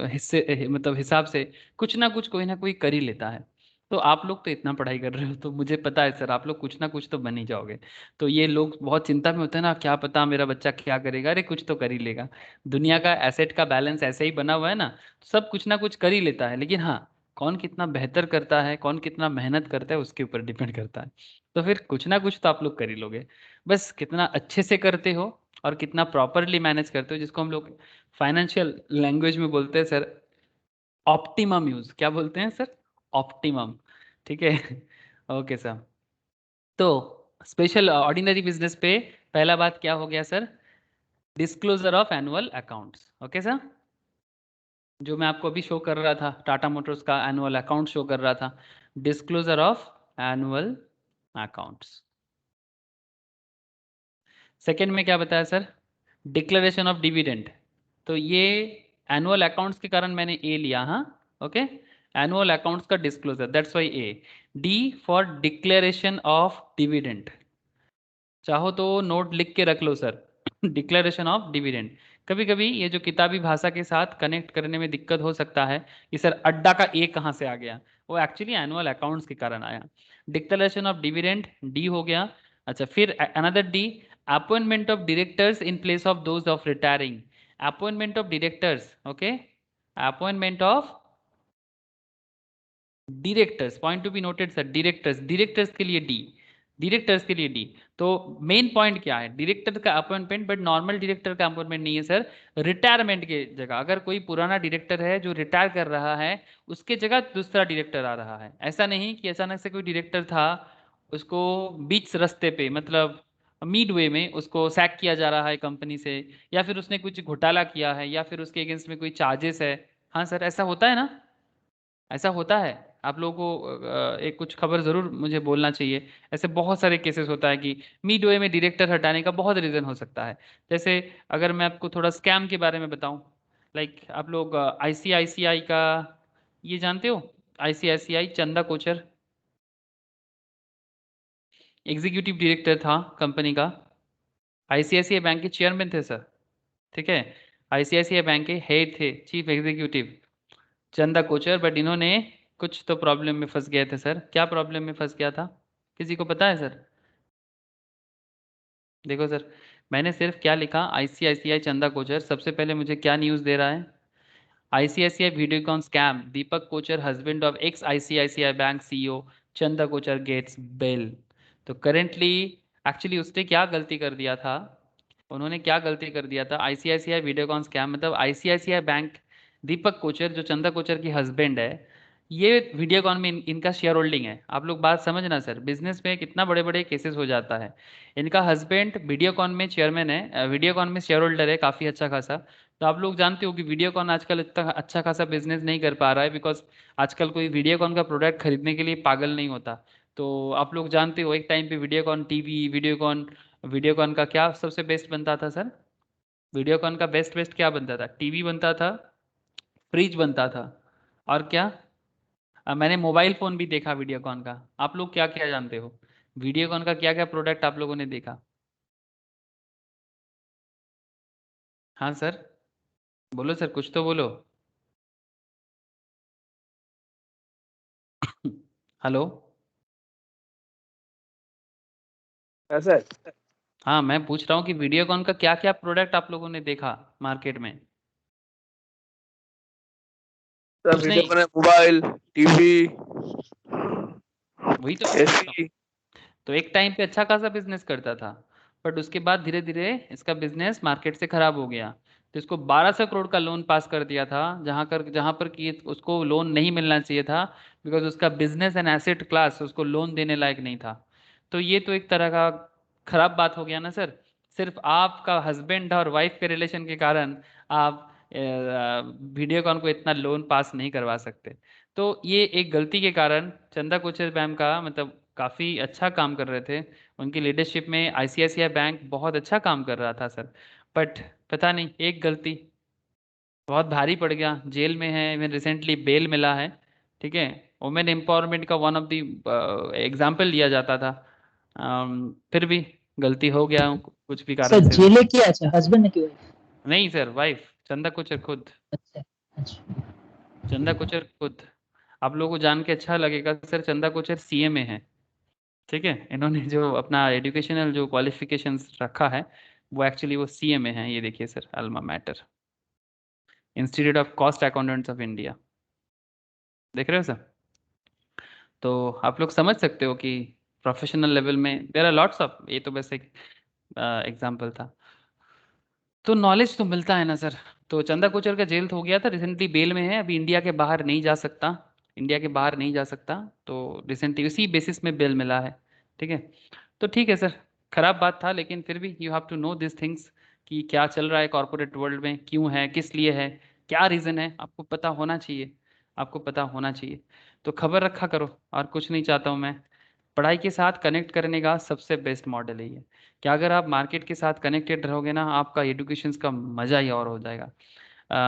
हिस्से मतलब हिसाब से कुछ ना कुछ कोई ना कोई कर ही लेता है। तो आप लोग तो इतना पढ़ाई कर रहे हो, तो मुझे पता है सर आप लोग कुछ ना कुछ तो बन ही जाओगे। तो ये लोग बहुत चिंता में होते हैं ना, क्या पता मेरा बच्चा क्या करेगा, अरे कुछ तो कर ही लेगा। दुनिया का एसेट का बैलेंस ऐसे ही बना हुआ है ना, सब कुछ ना कुछ कर ही लेता है, लेकिन हाँ कौन कितना बेहतर करता है, कौन कितना मेहनत करता है उसके ऊपर डिपेंड करता है। तो फिर कुछ ना कुछ तो आप लोग कर ही लोगे, बस कितना अच्छे से करते हो और कितना प्रॉपरली मैनेज करते हो, जिसको हम लोग फाइनेंशियल लैंग्वेज में बोलते हैं सर ऑप्टिमम यूज। क्या बोलते हैं सर? ऑप्टिमम। ठीक है। Okay sir. तो स्पेशल ऑर्डिनरी बिजनेस पे पहला बात क्या हो गया sir? Disclosure of annual accounts. Okay sir, जो मैं आपको अभी शो कर रहा था, टाटा मोटर्स का एनुअल अकाउंट शो कर रहा था, disclosure of annual accounts. Second में क्या बताया सर? Declaration of dividend. तो ये एनुअल अकाउंट्स के कारण मैंने ए लिया। हाँ ओके, एनुअल अकाउंट्स का disclosure, that's why A. D for declaration of dividend, चाहो तो नोट लिख के रख लो सर। Declaration of dividend. कभी कभी ये जो किताबी भाषा के साथ कनेक्ट करने में दिक्कत हो सकता है कि सर अड्डा का ए कहाँ से आ गया, वो एक्चुअली एनुअल अकाउंट्स के कारण आया। डिक्लेरेशन ऑफ डिविडेंड डी हो गया। अच्छा फिर another D, appointment of directors in place of those of retiring. Appointment of directors, okay, appointment of directors, point to be noted sir, directors, directors के लिए D, directors के लिए D. तो main point क्या है? डायरेक्टर का appointment, but normal director का appointment नहीं है सर। रिटायरमेंट के जगह अगर कोई पुराना डायरेक्टर है जो रिटायर कर रहा है, उसके जगह दूसरा डायरेक्टर आ रहा है। ऐसा नहीं कि अचानक से कोई डायरेक्टर था, उसको बीच रास्ते पे मतलब मिड वे में उसको सैक किया जा रहा है कंपनी से, या फिर उसने कुछ घोटाला किया है, या फिर उसके अगेंस्ट में कोई चार्जेस है। हाँ सर ऐसा होता है ना, ऐसा होता है। आप लोगों को एक कुछ खबर जरूर मुझे बोलना चाहिए। ऐसे बहुत सारे केसेस होता है कि मिड वे में डायरेक्टर हटाने का बहुत रीजन हो सकता है। जैसे अगर मैं आपको थोड़ा स्कैम के बारे में बताऊं, लाइक आप लोग आईसीआईसीआई का ये जानते हो? ICICI Chanda Kochhar executive director था कंपनी का, आईसीआईसीआई बैंक के चेयरमैन थे सर। ठीक है, आईसीआईसीआई बैंक के हेड थे, chief executive Chanda Kochhar. But इन्होंने कुछ तो प्रॉब्लम में फंस गए थे सर। क्या प्रॉब्लम में फंस गया था, किसी को पता है सर? देखो सर, मैंने सिर्फ क्या लिखा, आईसीआईसीआई चंदा कोचर, सबसे पहले मुझे क्या न्यूज़ दे रहा है? ICICI Videocon scam, Deepak Kochhar husband of ex ICICI bank CEO Chanda Kochhar gets bail. तो करेंटली एक्चुअली उसने क्या गलती कर दिया था, उन्होंने क्या गलती कर दिया था, आईसीआईसीआई वीडियोकॉन स्कैम, मतलब आईसीआईसीआई बैंक, दीपक कोचर जो चंदा कोचर की हस्बैंड है, ये वीडियोकॉन में इनका शेयर होल्डिंग है। आप लोग बात समझना सर, बिजनेस में कितना बड़े बड़े केसेस हो जाता है। इनका हस्बैंड वीडियोकॉन में चेयरमैन है, वीडियोकॉन में शेयर होल्डर है काफ़ी अच्छा खासा। तो आप लोग जानते हो कि वीडियोकॉन आजकल इतना अच्छा खासा बिजनेस नहीं कर पा रहा है, बिकॉज आजकल कोई वीडियोकॉन का प्रोडक्ट खरीदने के लिए पागल नहीं होता। तो आप लोग जानते हो एक टाइम पे वीडियोकॉन टीवी, वीडियोकॉन, वीडियोकॉन का क्या सबसे बेस्ट बनता था सर? वीडियोकॉन का बेस्ट बेस्ट क्या बनता था? टीवी बनता था, फ्रिज बनता था, और क्या? मैंने मोबाइल फोन भी देखा वीडियोकॉन का। आप लोग क्या क्या जानते हो वीडियोकॉन का, क्या क्या प्रोडक्ट आप लोगों ने देखा? हाँ सर, बोलो सर, कुछ तो बोलो। हेलो। ऐसा है। हाँ, मैं पूछ रहा हूँ कि वीडियोकॉन का क्या क्या प्रोडक्ट आप लोगों ने देखा मार्केट में? सब कुछ वीडियो नहीं, बने, मोबाइल, टीवी, वही तो मैं पूछ रहा हूँ। एसी। तो एक टाइम पे अच्छा खासा बिजनेस करता था, बट उसके बाद धीरे धीरे इसका बिजनेस मार्केट से खराब हो गया। तो इसको 1200 करोड़ का लोन पास कर दिया था, जहां पर कि उसको लोन नहीं मिलना चाहिए था, बिकॉज उसका बिजनेस एंड एसेट क्लास उसको लोन देने लायक नहीं था। तो ये तो एक तरह का खराब बात हो गया ना सर। सिर्फ आपका हस्बैंड और वाइफ के रिलेशन के कारण आप वीडियोकॉन को इतना लोन पास नहीं करवा सकते। तो ये एक गलती के कारण चंदा कोचर मैम का, मतलब काफ़ी अच्छा काम कर रहे थे, उनकी लीडरशिप में आईसीआईसीआई बैंक बहुत अच्छा काम कर रहा था सर। बट पता नहीं, एक गलती बहुत भारी पड़ गया, जेल में है, इवन रिसेंटली बेल मिला है। ठीक है, वुमेन एम्पावरमेंट का वन ऑफ द एग्जाम्पल लिया जाता था। फिर भी गलती हो गया कुछ भी कारण सर से भी। जेले किया अच्छा हस्बैंड ने की wife? नहीं सर, वाइफ चंदा कोचर खुद, अच्छा अच्छा। चंदा कोचर खुद। आप लोगों को जान के अच्छा लगेगा सर, चंदा कोचर सीए में है। ठीक है, इन्होंने जो अपना एजुकेशनल जो क्वालिफिकेशंस रखा है, वो एक्चुअली वो सीए में है। ये देखिए sir, alma mater, institute of cost accountants of India, देख रहे हो सर? तो आप लोग समझ सकते हो कि प्रोफेशनल लेवल में देयर आर लॉट्स ऑफ, ये तो बस एक एग्जांपल था। तो नॉलेज तो मिलता है ना सर। तो चंदा कोचर का जेल हो गया था, रिसेंटली बेल में है, अभी इंडिया के बाहर नहीं जा सकता, इंडिया के बाहर नहीं जा सकता। तो रिसेंटली उसी बेसिस में बेल मिला है। ठीक है, तो ठीक है सर, खराब बात था, लेकिन फिर भी you have to know this things, कि क्या चल रहा है कॉर्पोरेट वर्ल्ड में, क्यों है, किस लिए है, क्या रीज़न है, आपको पता होना चाहिए, आपको पता होना चाहिए। तो खबर रखा करो, और कुछ नहीं चाहता हूँ मैं। पढ़ाई के साथ कनेक्ट करने का सबसे बेस्ट मॉडल है ये, कि अगर आप मार्केट के साथ कनेक्टेड रहोगे ना, आपका एजुकेशन का मज़ा ही और हो जाएगा।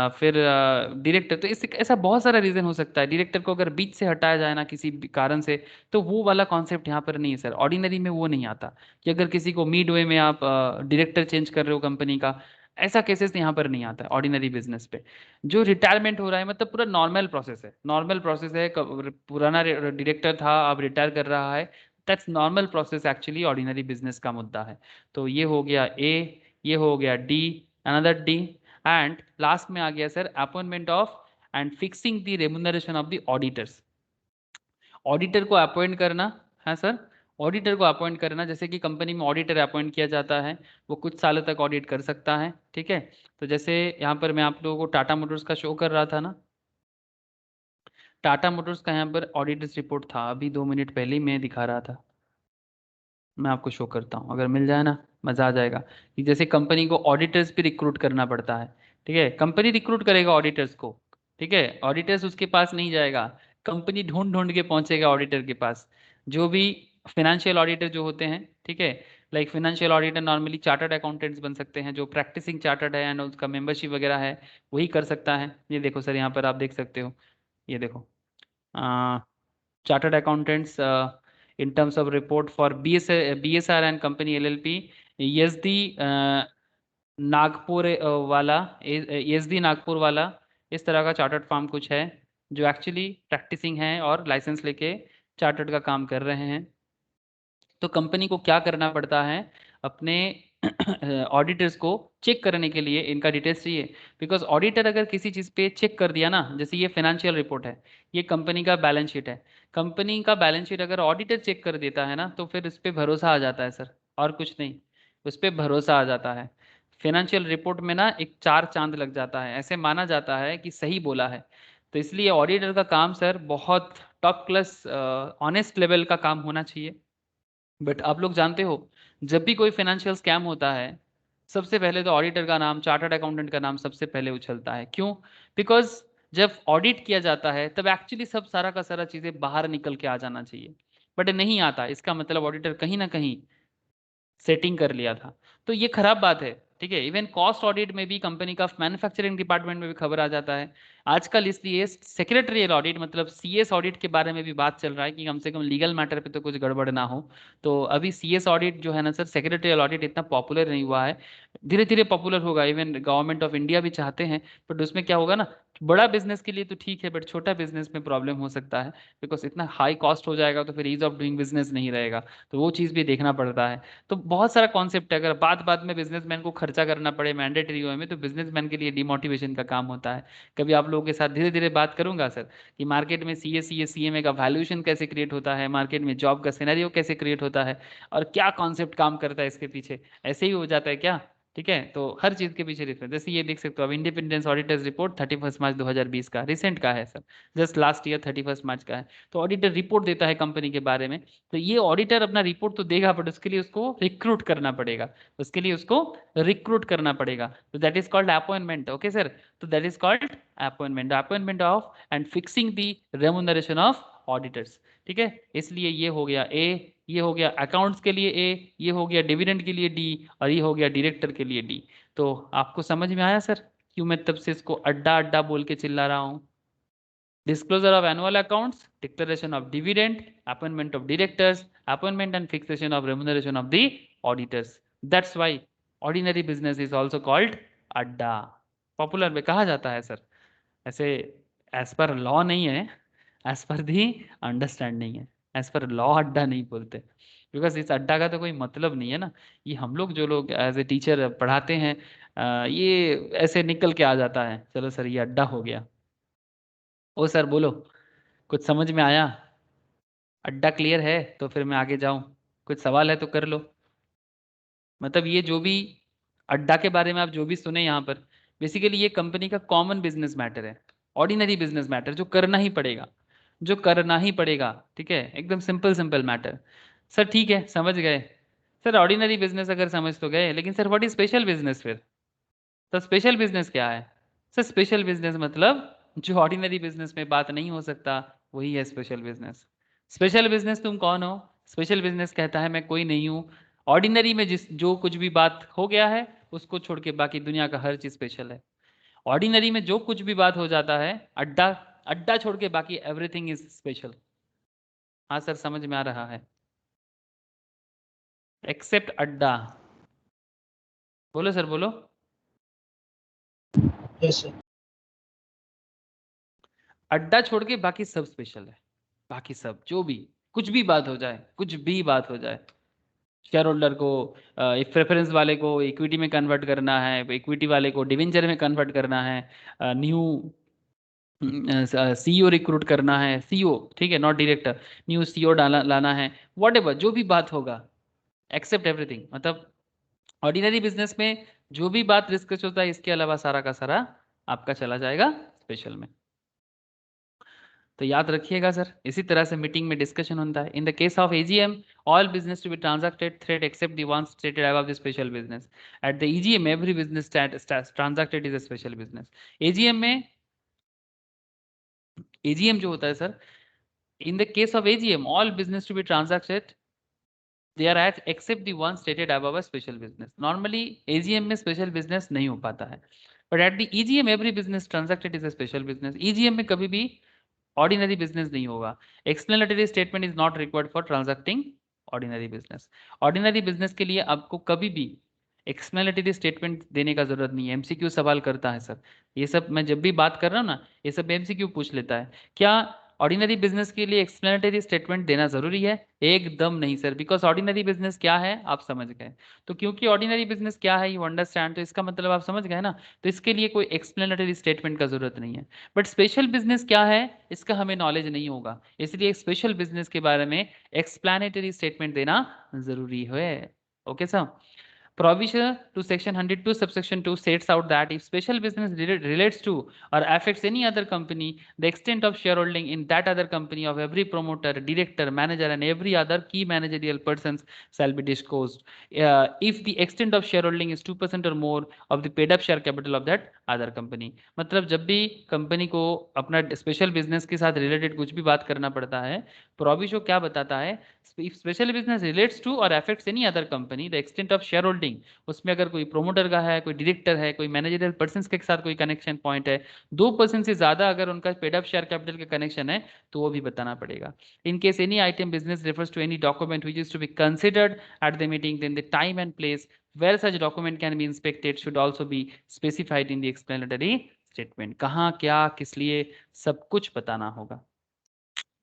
फिर डायरेक्टर, तो इससे ऐसा बहुत सारा रीज़न हो सकता है, डायरेक्टर को अगर बीच से हटाया जाए ना किसी भी कारण से, तो वो वाला कॉन्सेप्ट यहाँ पर नहीं है सर, ऑर्डिनरी में वो नहीं आता, कि अगर किसी को मिड वे में आप डायरेक्टर चेंज कर रहे हो कंपनी का, ऐसा केसेस यहाँ पर नहीं आता है ऑर्डिनरी बिजनेस पे। जो रिटायरमेंट हो रहा है, मतलब पूरा नॉर्मल प्रोसेस है, नॉर्मल प्रोसेस है, पुराना डायरेक्टर था अब रिटायर कर रहा है, that's normal process actually, ordinary business का मुद्दा है। तो ये हो गया ए, ये हो गया D, another D, and last में आ गया sir appointment of and fixing the remuneration of the auditors. Auditor को अपॉइंट करना है सर, ऑडिटर को अपॉइंट करना, जैसे कि कंपनी में ऑडिटर अपॉइंट किया जाता है, वो कुछ सालों तक ऑडिट कर सकता है। ठीक है, तो जैसे यहाँ पर मैं आप लोगों को टाटा मोटर्स का शो कर रहा था ना, टाटा मोटर्स का यहाँ पर ऑडिटर्स रिपोर्ट था, अभी 2 मिनट पहले ही मैं दिखा रहा था। मैं आपको शो करता हूँ, अगर मिल जाए ना मज़ा आ जाएगा, कि जैसे कंपनी को ऑडिटर्स भी रिक्रूट करना पड़ता है। ठीक है, कंपनी रिक्रूट करेगा ऑडिटर्स को, ठीक है, ऑडिटर्स उसके पास नहीं जाएगा, कंपनी ढूंढ ढूंढ के पहुंचेगा ऑडिटर के पास, जो भी फिनेंशियल ऑडिटर जो होते हैं। ठीक है, like financial auditor normally chartered accountants बन सकते हैं, जो प्रैक्टिसिंग चार्टर्ड है एंड उसका मेंबरशिप वगैरह है, वही कर सकता है। ये देखो सर, यहाँ पर आप देख सकते हो, ये देखो, chartered accountants in terms of report for BSR and company LLP, ESD Nagpur वाला, ESD नागपुर वाला, इस तरह का चार्टर्ड फॉर्म कुछ है, जो एक्चुअली प्रैक्टिसिंग है और लाइसेंस लेके चार्टर्ड का काम कर रहे हैं। तो कंपनी को क्या करना पड़ता है, अपने ऑडिटर्स को चेक करने के लिए इनका डिटेल्स चाहिए। बिकॉज ऑडिटर अगर किसी चीज़ पे चेक कर दिया ना, जैसे ये फाइनेंशियल रिपोर्ट है, ये कंपनी का बैलेंस शीट है, कंपनी का बैलेंस शीट अगर ऑडिटर चेक कर देता है ना, तो फिर इस पर भरोसा आ जाता है सर, और कुछ नहीं, उस पर भरोसा आ जाता है। फाइनेंशियल रिपोर्ट में ना एक 4 चांद लग जाता है, ऐसे माना जाता है कि सही बोला है। तो इसलिए ऑडिटर का काम सर बहुत टॉप क्लास ऑनेस्ट लेवल का काम होना चाहिए। बट आप लोग जानते हो, जब भी कोई फाइनेंशियल स्कैम होता है, सबसे पहले तो ऑडिटर का नाम, चार्टर्ड अकाउंटेंट का नाम सबसे पहले उछलता है। क्यों? बिकॉज जब ऑडिट किया जाता है तब एक्चुअली सब सारा का सारा चीज़ें बाहर निकल के आ जाना चाहिए, बट नहीं आता। इसका मतलब ऑडिटर कहीं ना कहीं सेटिंग कर लिया था, तो ये खराब बात है। ठीक है, इवन कॉस्ट ऑडिट में भी कंपनी का मैन्युफैक्चरिंग डिपार्टमेंट में भी खबर आ जाता है आजकल। इसलिए सेक्रेटरियल ऑडिट मतलब सीएस ऑडिट के बारे में भी बात चल रहा है कि कम से कम लीगल मैटर पे तो कुछ गड़बड़ ना हो। तो अभी सीएस ऑडिट जो है ना सर, सेक्रेटरियल ऑडिट इतना पॉपुलर नहीं हुआ है, धीरे धीरे पॉपुलर होगा। इवन गवर्नमेंट ऑफ इंडिया भी चाहते हैं, बट उसमें क्या होगा ना, बड़ा बिजनेस के लिए तो ठीक है, बट छोटा बिजनेस में प्रॉब्लम हो सकता है, बिकॉज इतना हाई कॉस्ट हो जाएगा तो फिर ईज ऑफ डूइंग बिजनेस नहीं रहेगा। तो वो चीज़ भी देखना पड़ता है। तो बहुत सारा कॉन्सेप्ट है, अगर बात बात में बिजनेसमैन को खर्चा करना पड़े मैंडेटरी वे में, तो बिजनेसमैन के लिए डिमोटिवेशन का काम होता है। कभी आप लोगों के साथ धीरे धीरे बात करूंगा सर कि मार्केट में सीएमए का वैल्यूएशन कैसे क्रिएट होता है, मार्केट में जॉब का सिनेरियो कैसे क्रिएट होता है, और क्या कॉन्सेप्ट काम करता है इसके पीछे। ऐसे ही हो जाता है क्या? ठीक है, तो हर चीज के पीछे रिफरेंस, जैसे ये देख सकते हो, अब इंडिपेंडेंस ऑडिटर्स रिपोर्ट 31 मार्च 2020 का, रिसेंट का है सर, जस्ट लास्ट ईयर 31 मार्च का है। तो ऑडिटर रिपोर्ट देता है कंपनी के बारे में। तो ये ऑडिटर अपना रिपोर्ट तो देगा, बट उसके लिए उसको रिक्रूट करना पड़ेगा, उसके लिए उसको रिक्रूट करना पड़ेगा। तो that is called appointment. Okay sir, तो that is called appointment of and fixing the remuneration of auditors. ठीक है, इसलिए ये हो गया ए, ये हो गया अकाउंट्स के लिए ए, ये हो गया डिविडेंड के लिए डी, और ये हो गया डायरेक्टर के लिए डी। तो आपको समझ में आया सर क्यों मैं तब से इसको अड्डा अड्डा बोल के चिल्ला रहा हूँ? Disclosure of annual accounts, declaration of dividend, appointment of directors, appointment and fixation of remuneration of the auditors. That's why ordinary business is also called अड्डा। पॉपुलर में कहा जाता है सर, ऐसे एज पर लॉ नहीं है, एज पर दी understanding है। एज पर लॉ अड्डा नहीं बोलते, बिकॉज इस अड्डा का तो कोई मतलब नहीं है ना। ये हम लोग जो लोग एज ए टीचर पढ़ाते हैं, ये ऐसे निकल के आ जाता है, चलो सर ये अड्डा हो गया। ओ सर बोलो, कुछ समझ में आया? अड्डा क्लियर है तो फिर मैं आगे जाऊं, कुछ सवाल है तो कर लो। मतलब ये जो भी अड्डा के बारे में आप जो भी सुने यहाँ पर, बेसिकली ये कंपनी का कॉमन बिजनेस मैटर है, ऑर्डिनरी बिजनेस मैटर, जो करना ही पड़ेगा, जो करना ही पड़ेगा। ठीक है, एकदम सिंपल सिंपल मैटर। सर ठीक है, समझ गए सर, ऑर्डिनरी बिजनेस अगर समझ तो गए, लेकिन sir what is special business फिर? तो स्पेशल बिजनेस क्या है? सर स्पेशल बिजनेस मतलब जो ऑर्डिनरी बिजनेस में बात नहीं हो सकता, वही है स्पेशल बिजनेस। स्पेशल बिजनेस तुम कौन हो? स्पेशल बिजनेस कहता है मैं कोई नहीं हूँ, ऑर्डिनरी में जिस जो कुछ भी बात हो गया है उसको छोड़ के बाकी दुनिया का हर चीज स्पेशल है। ऑर्डिनरी में जो कुछ भी बात हो जाता है, अड्डा अड्डा छोड़ के बाकी एवरीथिंग इज स्पेशल। हाँ सर, समझ में आ रहा है? एक्सेप्ट अड्डा। बोलो सर बोलो। Yes, sir. अड्डा छोड़ के बाकी सब स्पेशल है। बाकी सब जो भी कुछ भी बात हो जाए, कुछ भी बात हो जाए, शेयर होल्डर को एक प्रेफरेंस वाले को इक्विटी में कन्वर्ट करना है, इक्विटी वाले को डिवेंचर में कन्वर्ट करना है, न्यू सीईओ रिक्रूट करना है, सीईओ ठीक है, नॉट डायरेक्टर, न्यू सीईओ डाला लाना है, व्हाटएवर जो भी बात होगा, एक्सेप्ट एवरीथिंग। मतलब ऑर्डिनरी बिजनेस में जो भी बात डिस्कस होता है, इसके अलावा सारा का सारा आपका चला जाएगा स्पेशल में। तो याद रखिएगा सर, इसी तरह से मीटिंग में डिस्कशन होता है। In the case of AGM, all business to be transacted thread except the one stated above the special business. At the AGM every business transacted is a special business. AGM में, AGM जो होता है sir, in the case of AGM all business to be transacted they are at except the one stated above a special business. Normally AGM में special business नहीं हो पाता है, but at the EGM every business transacted is a special business. EGM में कभी भी ordinary business नहीं होगा। Explanatory statement is not required for transacting ordinary business. Ordinary business के लिए आपको कभी भी एक्सप्लेनेटरी स्टेटमेंट देने का जरूरत नहीं है। एमसीक्यू सवाल करता है सर, ये सब मैं जब भी बात कर रहा हूँ ना, ये सब एमसीक्यू पूछ लेता है। क्या ऑर्डिनरी बिजनेस के लिए एक्सप्लेनेटरी स्टेटमेंट देना जरूरी है? एकदम नहीं सर, बिकॉज ऑर्डिनरी बिजनेस क्या है आप समझ गए। तो क्योंकि ऑर्डिनरी बिजनेस क्या है यू अंडरस्टैंड, तो इसका मतलब आप समझ गए ना, तो इसके लिए कोई एक्सप्लेनेटरी स्टेटमेंट का जरूरत नहीं है। बट स्पेशल बिजनेस क्या है इसका हमें नॉलेज नहीं होगा, इसलिए स्पेशल बिजनेस के बारे में एक्सप्लेनेटरी स्टेटमेंट देना जरूरी है। Okay sir. Provision to section 102 subsection 2 states out that if special business relates to or affects any other company, the extent of shareholding in that other company of every promoter, director, manager and every other key managerial persons shall be disclosed. If the extent of shareholding is 2% or more of the paid up share capital of that other company. मतलब जब भी company को अपना special business के साथ related कुछ भी बात करना पड़ता है, प्रोविजो क्या बताता है, if special business relates to or affects any other company, the extent of shareholding, उसमें अगर कोई प्रोमोटर का है, कोई डायरेक्टर है, कोई मैनेजरियल पर्सन के साथ कोई कनेक्शन पॉइंट है, 2% से ज्यादा अगर उनका पेड अप शेयर कैपिटल का कनेक्शन है तो वो भी बताना पड़ेगा। In case any item business refers to any document which is to be considered at the meeting, then the time and place where such document can be inspected should also be specified in the explanatory statement। कहाँ क्या किस लिए सब कुछ बताना होगा।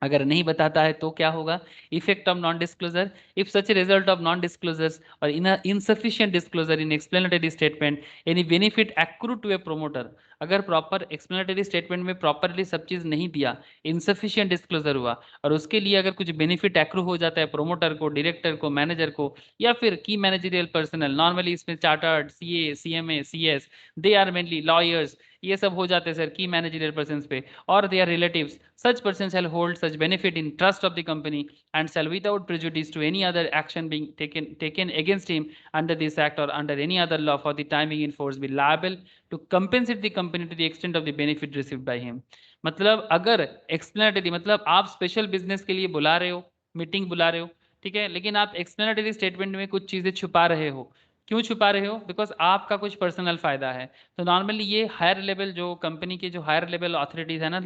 अगर नहीं बताता है तो क्या होगा, effect of non disclosure, if such result of non disclosures और insufficient disclosure in explanatory statement any benefit accrue to a promoter, अगर प्रॉपर एक्सप्लेनेटरी स्टेटमेंट में प्रॉपरली सब चीज नहीं दिया, इनसफिशिएंट डिस्क्लोजर हुआ और उसके लिए अगर कुछ बेनिफिट एक्रू हो जाता है प्रोमोटर को, डायरेक्टर को, मैनेजर को या फिर की मैनेजरियल पर्सनल, नॉर्मली इसमें chartered CA, CMA, CS, they are mainly lawyers, ये सब हो जाते हैं सर की मैनेजरियल पर्सन पे, और their relatives, such person shall hold such benefit in trust of the company and shall without prejudice to any other action being taken against him under this act or under any other law for the time being in force be liable to compensate the company to the extent of the benefit received by him। मतलब अगर explanatory, मतलब आप special business के लिए बुला रहे हो, meeting बुला रहे हो, ठीक है, लेकिन आप एक्सप्लेनेटरी स्टेटमेंट में कुछ चीजें छुपा रहे हो, क्यों छुपा रहे हो, बिकॉज आपका कुछ पर्सनल फायदा है। तो नॉर्मली ये हायर लेवल जो कंपनी के जो हायर लेवल अथॉरिटीज है ना,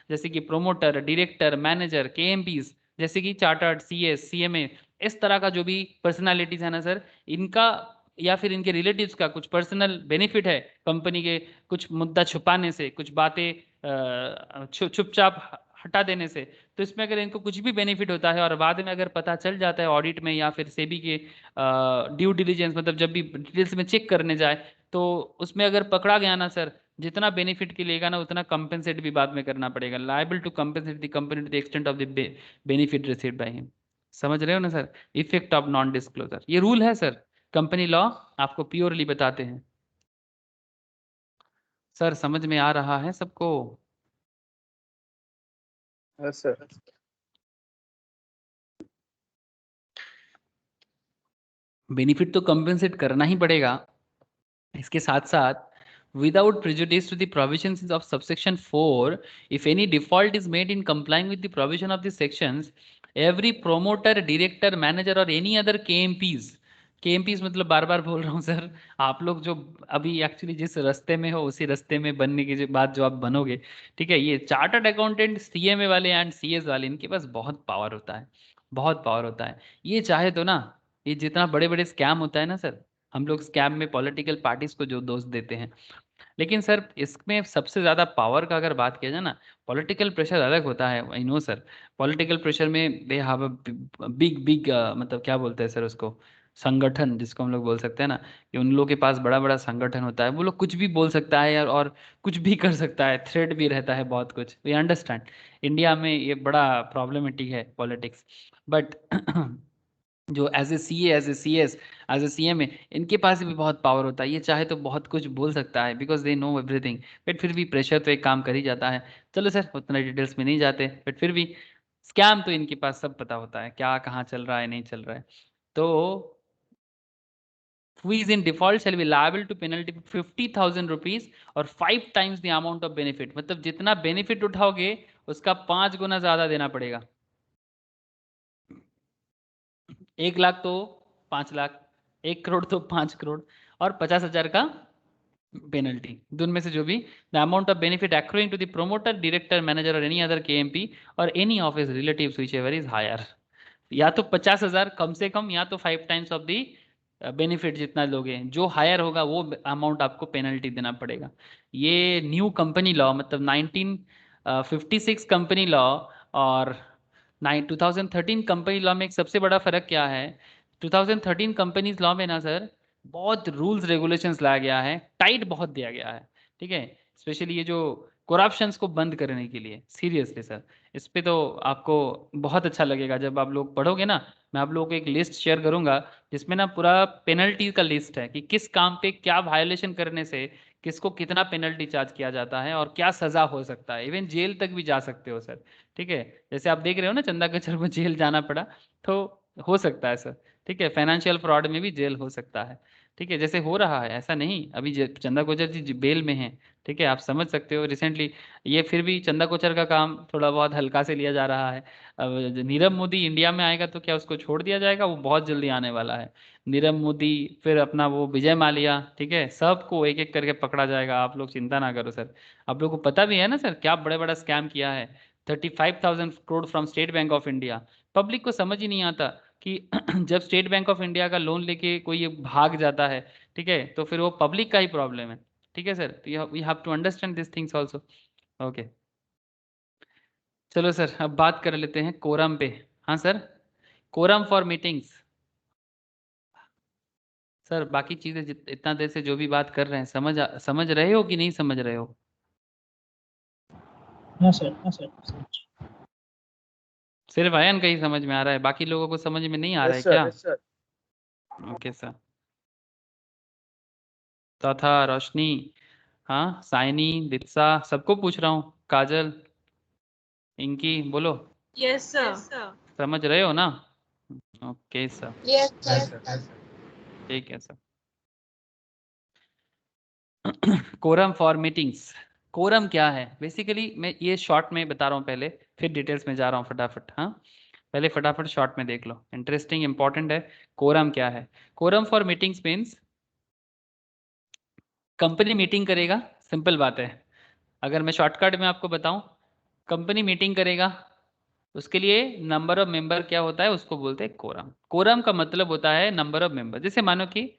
जैसे कि प्रोमोटर, डायरेक्टर, मैनेजर, केएमपीज, जैसे कि चार्टर्ड, सीएस, सीएमए, इस तरह का जो भी पर्सनालिटीज है ना सर, इनका या फिर इनके रिलेटिव्स का कुछ पर्सनल बेनिफिट है कंपनी के कुछ मुद्दा छुपाने से, कुछ बातें चुपचाप हटा देने से, तो इसमें अगर इनको कुछ भी बेनिफिट होता है और बाद में अगर पता चल जाता है ऑडिट में या फिर सेबी के ड्यू डिलीजेंस, मतलब जब भी डिटेल्स में चेक करने जाए, तो उसमें अगर पकड़ा गया ना सर, जितना बेनिफिट की लेगा ना उतना कंपेंसेट भी बाद में करना पड़ेगा, liable to compensate the company to the extent of the benefit received by him. समझ रहे हो ना sir, effect of non disclosure, ये रूल है सर, कंपनी लॉ आपको प्योरली बताते हैं। सर समझ में आ रहा है सबको? Yes, sir. बेनिफिट तो कंपेंसेट करना ही पड़ेगा, इसके साथ साथ without prejudice to the provisions of subsection 4, if any default is made in complying with the provision of the sections, every promoter, director, manager or any other KMPs, KMPs मतलब बार बार बोल रहा हूँ सर, आप लोग जो अभी एक्चुअली जिस रास्ते में हो उसी रास्ते में बनने के बाद जो आप बनोगे, ठीक है, ये चार्टर्ड अकाउंटेंट, सीएमए वाले एंड सीएस वाले, इनके पास बहुत पावर होता है, बहुत पावर होता है। ये चाहे तो ना, ये जितना बड़े बड़े स्कैम होता है ना सर, हम लोग स्कैम में पॉलिटिकल पार्टीज को जो दोष देते हैं, लेकिन सर इसमें सबसे ज्यादा पावर का अगर बात किया जाए ना, पॉलिटिकल प्रेशर अलग होता है, I know sir, political pressure में they have a big big, मतलब क्या बोलते हैं सर उसको, संगठन जिसको हम लोग बोल सकते हैं ना, कि उन लोगों के पास बड़ा बड़ा संगठन होता है, वो लोग कुछ भी बोल सकता है यार, और कुछ भी कर सकता है, थ्रेड भी रहता है बहुत कुछ, वी अंडरस्टैंड, इंडिया में ये बड़ा प्रॉब्लमेटिक है पॉलिटिक्स। बट जो as a C as a C S, as a C M A, इनके पास भी बहुत पावर होता है, ये चाहे तो बहुत कुछ बोल सकता है because they know everything, but फिर भी प्रेशर तो एक काम कर ही जाता है। चलो सर उतना डिटेल्स में नहीं जाते, बट फिर भी स्कैम तो इनके पास सब पता होता है, क्या कहाँ चल रहा है नहीं चल रहा है। तो who is in default shall be liable to penalty 50,000 rupees और 5 times the amount of benefit, मतलब जितना बेनिफिट उठाओगे उसका 5 गुना ज्यादा देना पड़ेगा। 1 लाख तो 5 लाख, 1 करोड़ तो 5 करोड़, और 50,000 का पेनल्टी, दोनों में से जो भी the amount of benefit accruing to the promoter, director, manager और एनी अदर केएमपी और any of his relatives whichever is higher, या तो 50,000 कम से कम या तो 5 टाइम्स ऑफ द बेनिफिट, जितना लोगे जो हायर होगा वो अमाउंट आपको पेनल्टी देना पड़ेगा। ये न्यू कंपनी लॉ, मतलब 1956 कंपनी लॉ और 2013 कंपनी लॉ में एक सबसे बड़ा फ़र्क क्या है, 2013 कंपनीज लॉ में ना सर बहुत रूल्स रेगुलेशंस लाया गया है, टाइट बहुत दिया गया है, ठीक है। स्पेशली ये जो करप्शंस को बंद करने के लिए, सीरियसली सर, इस पे तो आपको बहुत अच्छा लगेगा जब आप लोग पढ़ोगे ना। मैं आप लोगों को एक लिस्ट शेयर करूंगा जिसमें ना पूरा पेनल्टी का लिस्ट है कि किस काम पे क्या वायोलेशन करने से किसको कितना पेनल्टी चार्ज किया जाता है और क्या सजा हो सकता है, इवन जेल तक भी जा सकते हो सर, ठीक है। जैसे आप देख रहे हो ना चंदा कोचर को जेल जाना पड़ा, तो हो सकता है सर, ठीक है। फाइनेंशियल फ्रॉड में भी जेल हो सकता है, ठीक है। जैसे हो रहा है, ऐसा नहीं अभी चंदा कोचर जी बेल में है, ठीक है, आप समझ सकते हो रिसेंटली। ये फिर भी चंदा कोचर का काम थोड़ा बहुत हल्का से लिया जा रहा है। अब नीरव मोदी इंडिया में आएगा तो क्या उसको छोड़ दिया जाएगा? वो बहुत जल्दी आने वाला है। नीरव मोदी, फिर अपना वो विजय माल्या, ठीक है, सबको एक एक करके पकड़ा जाएगा, आप लोग चिंता ना करो सर। आप लोग को पता भी है ना सर क्या बड़े बड़ा स्कैम किया है, 35,000 crore from state bank of India. Public को समझ ही नहीं आता कि जब स्टेट बैंक ऑफ इंडिया का लोन लेके कोई भाग जाता है, ठीक है, तो फिर वो पब्लिक का ही प्रॉब्लम है, ठीक है सर। तो we have to understand this things also. Okay, चलो सर अब बात कर लेते हैं कोरम पे। हाँ sir, quorum for meetings. Sir बाकी चीजें इतना देर से जो भी बात कर रहे हैं समझ रहे हो कि नहीं समझ रहे हो? हाँ सर, हाँ सर, समझ। सिर्फ अयन का ही समझ में आ रहा है, बाकी लोगों को समझ में नहीं आ रहा है Yes, sir. क्या? Yes, sir. Okay sir. तथा रोशनी, हाँ, साइनी, दित्सा, सबको पूछ रहा हूँ, काजल, इंकी, बोलो। Yes, sir. समझ रहे हो ना? Okay sir, Yes, sir. Yes, sir. ठीक है sir. Quorum for meetings. Quorum क्या है बेसिकली, मैं ये शॉर्ट में बता रहा हूँ पहले, फिर डिटेल्स में जा रहा हूँ फटाफट। हाँ, पहले फटाफट शॉर्ट में देख लो, इंटरेस्टिंग इंपॉर्टेंट है। कोरम क्या है? Quorum for meetings means company meeting करेगा, सिंपल बात है। अगर मैं शॉर्टकट में आपको बताऊं, कंपनी मीटिंग करेगा, उसके लिए नंबर ऑफ मेंबर क्या होता है उसको बोलते हैं कोरम। कोरम का मतलब होता है नंबर ऑफ मेंबर। जैसे मानो कि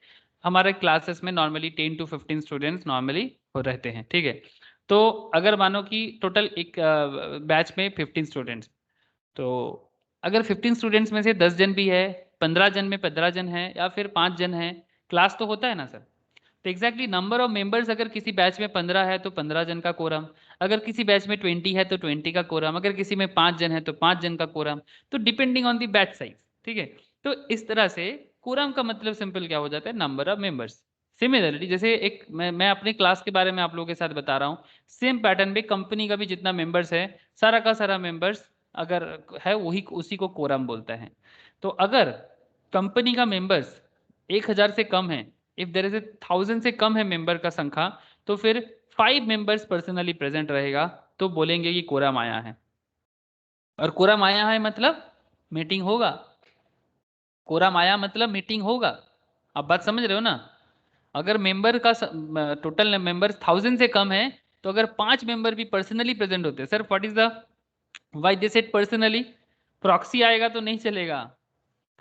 हमारे क्लासेस में नॉर्मली 10 to 15 स्टूडेंट्स नॉर्मली हो रहते हैं, ठीक है। तो अगर मानो कि टोटल एक बैच में 15 स्टूडेंट्स, तो अगर 15 स्टूडेंट्स में से 10 जन भी है, 15 जन में 15 जन है, या फिर 5 जन है, क्लास तो होता है ना सर। तो एग्जैक्टली नंबर ऑफ मेंबर्स अगर किसी बैच में 15 है तो 15 जन का कोरम, अगर किसी बैच में 20 है तो 20 का कोरम, अगर किसी में 5 जन है तो 5 जन का कोरम, तो depending on the batch size, ठीक है। तो इस तरह से कोरम का मतलब सिंपल क्या हो जाता है, नंबर ऑफ मेंबर्स। सिमिलरली जैसे एक मैं अपने क्लास के बारे में आप लोगों के साथ बता रहा हूँ, सेम पैटर्न पे कंपनी का भी जितना मेंबर्स है, सारा का सारा मेंबर्स अगर है वही उसी को कोरम बोलता है। तो अगर कंपनी का मेंबर्स 1000 से कम है, इफ देर इज ए 1000 से कम है मेंबर का संख्या, तो फिर 5 मेंबर्स पर्सनली प्रेजेंट रहेगा, तो बोलेंगे कि कोरम आया है। और कोरम आया है मतलब मीटिंग होगा, कोरम आया मतलब मीटिंग होगा। आप बात समझ रहे हो ना? अगर मेंबर का टोटल मेंबर 1000 से कम है, तो अगर 5 मेंबर भी पर्सनली प्रेजेंट होते हैं, sir what is the why they said personally? Proxy आएगा तो नहीं चलेगा,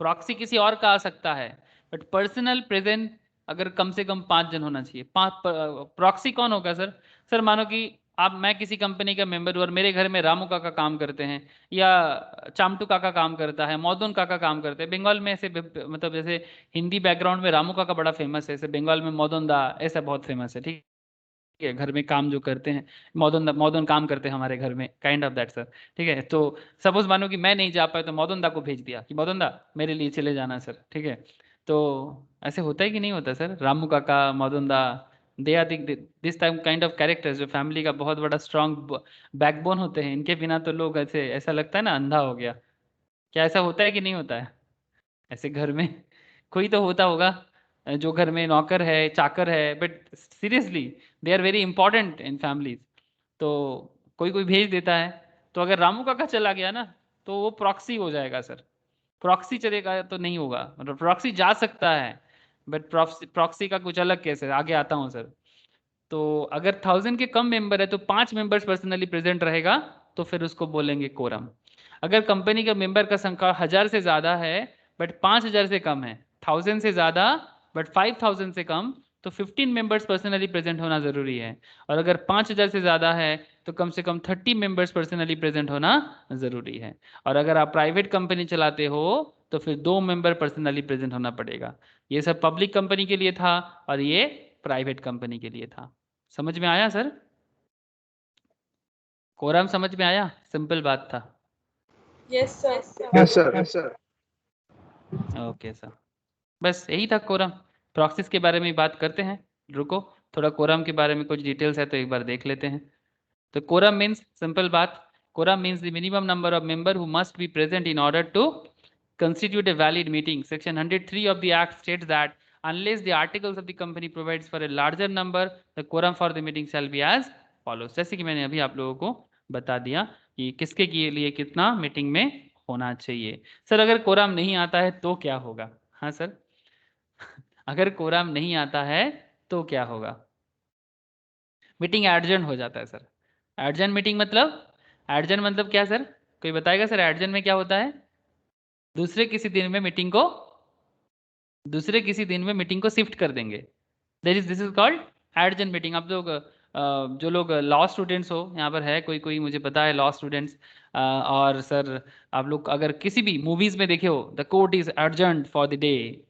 प्रॉक्सी किसी और का आ सकता है, बट पर्सनल प्रेजेंट अगर कम से कम 5 जन होना चाहिए। 5 प्रॉक्सी कौन होगा सर? सर मानो कि आप, मैं किसी कंपनी का मेंबर हूँ और मेरे घर में रामू काका काम करते हैं, या चामटू काका काम करता है, मौदून काका काम करते हैं। बंगाल में ऐसे मतलब जैसे हिंदी बैकग्राउंड में रामू काका बड़ा फेमस है, ऐसे बंगाल में मौदून दा ऐसा बहुत फेमस है, ठीक है। घर में काम जो करते हैं, मौदून मौदून काम करते हैं हमारे घर में, काइंड ऑफ दैट सर, ठीक है। तो सपोज मानो कि मैं नहीं जा पाया, तो मौदून दा को भेज दिया कि मौदून दा मेरे लिए चले जाना सर, ठीक है। तो ऐसे होता है कि नहीं होता सर? रामू काका, मौदून दा, they are this type kind of characters जो फैमिली का बहुत बड़ा स्ट्रॉन्ग बैकबोन होते हैं। इनके बिना तो लोग ऐसे, ऐसा लगता है ना अंधा हो गया। क्या ऐसा होता है कि नहीं होता है? ऐसे घर में कोई तो होता होगा जो घर में नौकर है, चाकर है, but seriously they are very important in families. तो कोई कोई भेज देता है। तो अगर रामू काका चला गया ना, तो वो प्रॉक्सी हो जाएगा सर। प्रॉक्सी चलेगा तो नहीं होगा, मतलब प्रॉक्सी जा सकता है, बट प्रॉक्सी का कुछ अलग केस है, आगे आता हूँ सर। तो अगर 1000 के कम मेंबर है तो 5 मेंबर्स पर्सनली प्रेजेंट रहेगा, तो फिर उसको बोलेंगे कोरम। अगर कंपनी का मेंबर का संख्या 1000 से ज्यादा है बट 5000 से कम है, 1000 से ज्यादा बट 5000 से कम, तो 15 मेंबर्स पर्सनली प्रेजेंट होना जरूरी है। और अगर 5000 से ज्यादा है तो कम से कम 30 मेंबर्स पर्सनली प्रेजेंट होना जरूरी है। और अगर आप प्राइवेट कंपनी चलाते हो तो फिर 2 मेंबर पर्सनली प्रेजेंट होना पड़ेगा। ये सब पब्लिक कंपनी के लिए था और ये प्राइवेट कंपनी के लिए था। समझ में आया सर? कोरम समझ में आया? सिंपल बात था। Yes, sir. Yes, sir. Yes, sir. Okay sir, बस यही था कोरम। प्रॉक्सिस के बारे में बात करते हैं। रुको, थोड़ा कोरम के बारे में कुछ डिटेल्स है तो एक बार देख लेते हैं। तो कोरम मीन्स, सिंपल बात, quorum means the minimum number of member who must be present in order to constitute a valid meeting. Section 103 of the Act states that unless the articles of the company provides for a larger number, the quorum for the meeting shall be as follows. जैसे कि मैंने अभी आप लोगों को बता दिया कि किसके लिए कितना मीटिंग में होना चाहिए। सर अगर कोरम नहीं आता है तो क्या होगा? हाँ सर, अगर कोरम नहीं आता है तो क्या होगा? मीटिंग एडजर्न हो जाता है सर। एडजर्न मीटिंग मतलब, एडजर्न मतलब क्या सर? कोई बताएगा सर एडजर्न में क्या होता है? दूसरे किसी दिन में मीटिंग को शिफ्ट कर देंगे। This is called adjourn meeting. आप लोग जो लोग लॉ स्टूडेंट्स हो यहाँ पर है, कोई मुझे पता है लॉ स्टूडेंट्स, और सर आप लोग अगर किसी भी मूवीज में देखे हो the court is adjourned for the day.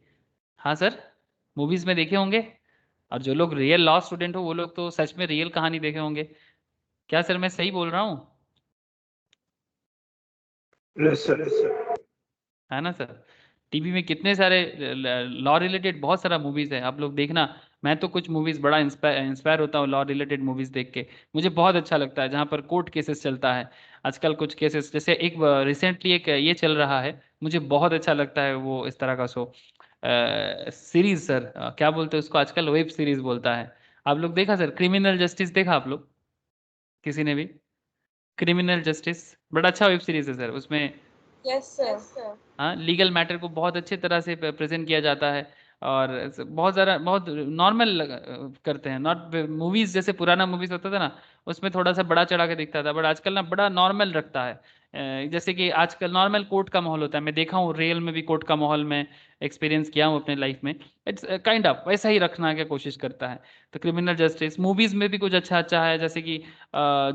हाँ सर, मूवीज में देखे होंगे। और जो लोग रियल लॉ स्टूडेंट हो वो लोग तो सच में रियल कहानी देखे होंगे। क्या सर मैं सही बोल रहा हूँ? Yes, sir. Yes, sir. है ना सर? टीवी में कितने सारे लॉ रिलेटेड बहुत सारा मूवीज है, आप लोग देखना। मैं तो कुछ मूवीज बड़ा इंस्पायर होता हूँ लॉ रिलेटेड मूवीज देख के। मुझे बहुत अच्छा लगता है जहाँ पर कोर्ट केसेस चलता है। आजकल कुछ केसेस, जैसे एक रिसेंटली एक ये चल रहा है, मुझे बहुत अच्छा लगता है वो इस तरह का शो, सीरीज सर, क्या बोलते हैं उसको, आजकल वेब सीरीज बोलता है। आप लोग देखा सर क्रिमिनल जस्टिस? देखा आप लोग किसी ने भी क्रिमिनल जस्टिस? बड़ा अच्छा वेब सीरीज है सर। उसमें Yes, sir. हाँ, लीगल मैटर को बहुत अच्छे तरह से प्रेजेंट किया जाता है और बहुत ज़्यादा बहुत नॉर्मल करते हैं। नॉट मूवीज जैसे पुराना मूवीज होता था ना, उसमें थोड़ा सा बड़ा चढ़ा के दिखता था, बट आजकल ना बड़ा नॉर्मल रखता है। जैसे कि आजकल नॉर्मल कोर्ट का माहौल होता है। मैं देखा हूँ रियल में भी कोर्ट का माहौल में एक्सपीरियंस किया हूँ अपने लाइफ में। इट्स काइंड ऑफ वैसा ही रखना की कोशिश करता है। तो क्रिमिनल जस्टिस मूवीज में भी कुछ अच्छा अच्छा है, जैसे कि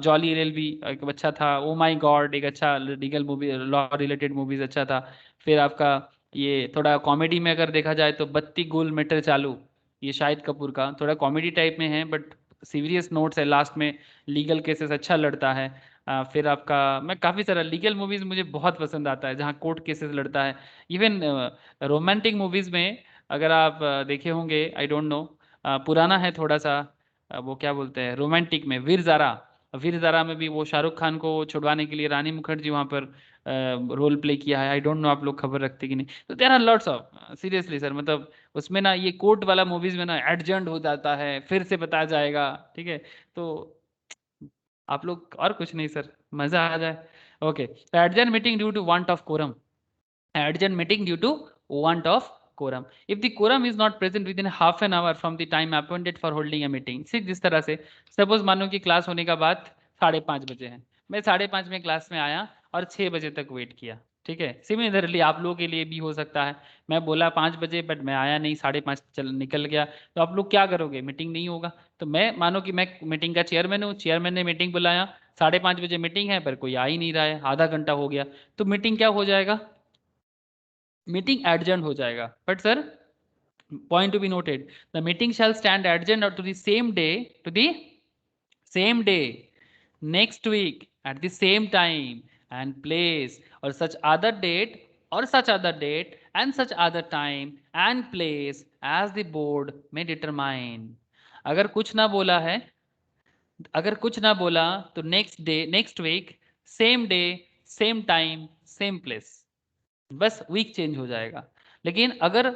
जॉली एलएलबी एक अच्छा था, ओ माई गॉड एक अच्छा legal movie, law related movies अच्छा था। फिर आपका ये थोड़ा कॉमेडी में अगर देखा जाए तो बत्ती गुल मीटर चालू, ये शाहिद कपूर का, थोड़ा कॉमेडी टाइप में है बट सीरियस नोट्स है लास्ट में, लीगल केसेस अच्छा लड़ता है। फिर आपका, मैं काफ़ी सारा लीगल मूवीज मुझे बहुत पसंद आता है जहाँ कोर्ट केसेस लड़ता है। इवन रोमांटिक मूवीज में अगर आप देखे होंगे, आई डोंट नो, पुराना है थोड़ा सा, वो क्या बोलते हैं रोमांटिक में, वीर ज़ारा। वीर ज़ारा में भी वो शाहरुख खान को छुड़वाने के लिए रानी मुखर्जी वहाँ पर रोल प्ले किया है। आई डोंट नो आप लोग खबर रखते कि नहीं। तो there are lots of, seriously sir, मतलब उसमें ना ये कोर्ट वाला मूवीज में ना एडजर्न हो जाता है, फिर से बताया जाएगा, ठीक है? तो आप लोग और कुछ नहीं सर, मजा आ जाए। ओके, तो adjourn meeting due to want of quorum, adjourn meeting due to want of quorum. If the quorum is not present within half an hour from the time appointed for holding a meeting, सिर्फ जिस तरह से, suppose मानो कि class होने का बाद 5:30 बजे है, मैं 5:30 में क्लास में आया और 6 बजे तक वेट किया, ठीक है? सिमिलरली आप लोगों के लिए भी हो सकता है, मैं बोला 5 बजे बट मैं आया नहीं, 5:30 चल निकल गया, तो आप लोग क्या करोगे? मीटिंग नहीं होगा। तो मैं मानो कि मैं मीटिंग का चेयरमैन हूँ, चेयरमैन ने मीटिंग बुलाया, 5:30 बजे मीटिंग है पर कोई आ ही नहीं रहा है, आधा घंटा हो गया, तो मीटिंग क्या हो जाएगा? मीटिंग एडजर्न हो जाएगा। But sir point to be noted, the meeting shall stand adjourned to the same day, to the same day next week at the same time and place, or such other date, or such other date and such other time and place as the board may determine. अगर कुछ ना बोला है, अगर कुछ ना बोला तो next day, next week, same day, same time, same place, बस वीक चेंज हो जाएगा। लेकिन अगर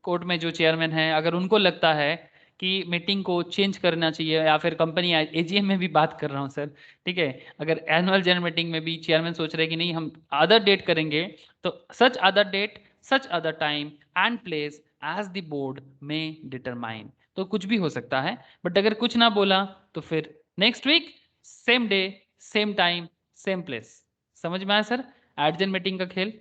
कोर्ट में जो चेयरमैन है, अगर उनको लगता है कि मीटिंग को चेंज करना चाहिए, या फिर कंपनी एजीएम में भी बात कर रहा हूँ सर, ठीक है, अगर एनुअल जनरल मीटिंग में भी चेयरमैन सोच रहे हैं कि नहीं हम अदर डेट करेंगे, तो such other date, such other time and place as the board में डिटरमाइन, तो कुछ भी हो सकता है। बट अगर कुछ ना बोला तो फिर next week, same day, same time, same place. समझ में आया सर एडजन मीटिंग का खेल?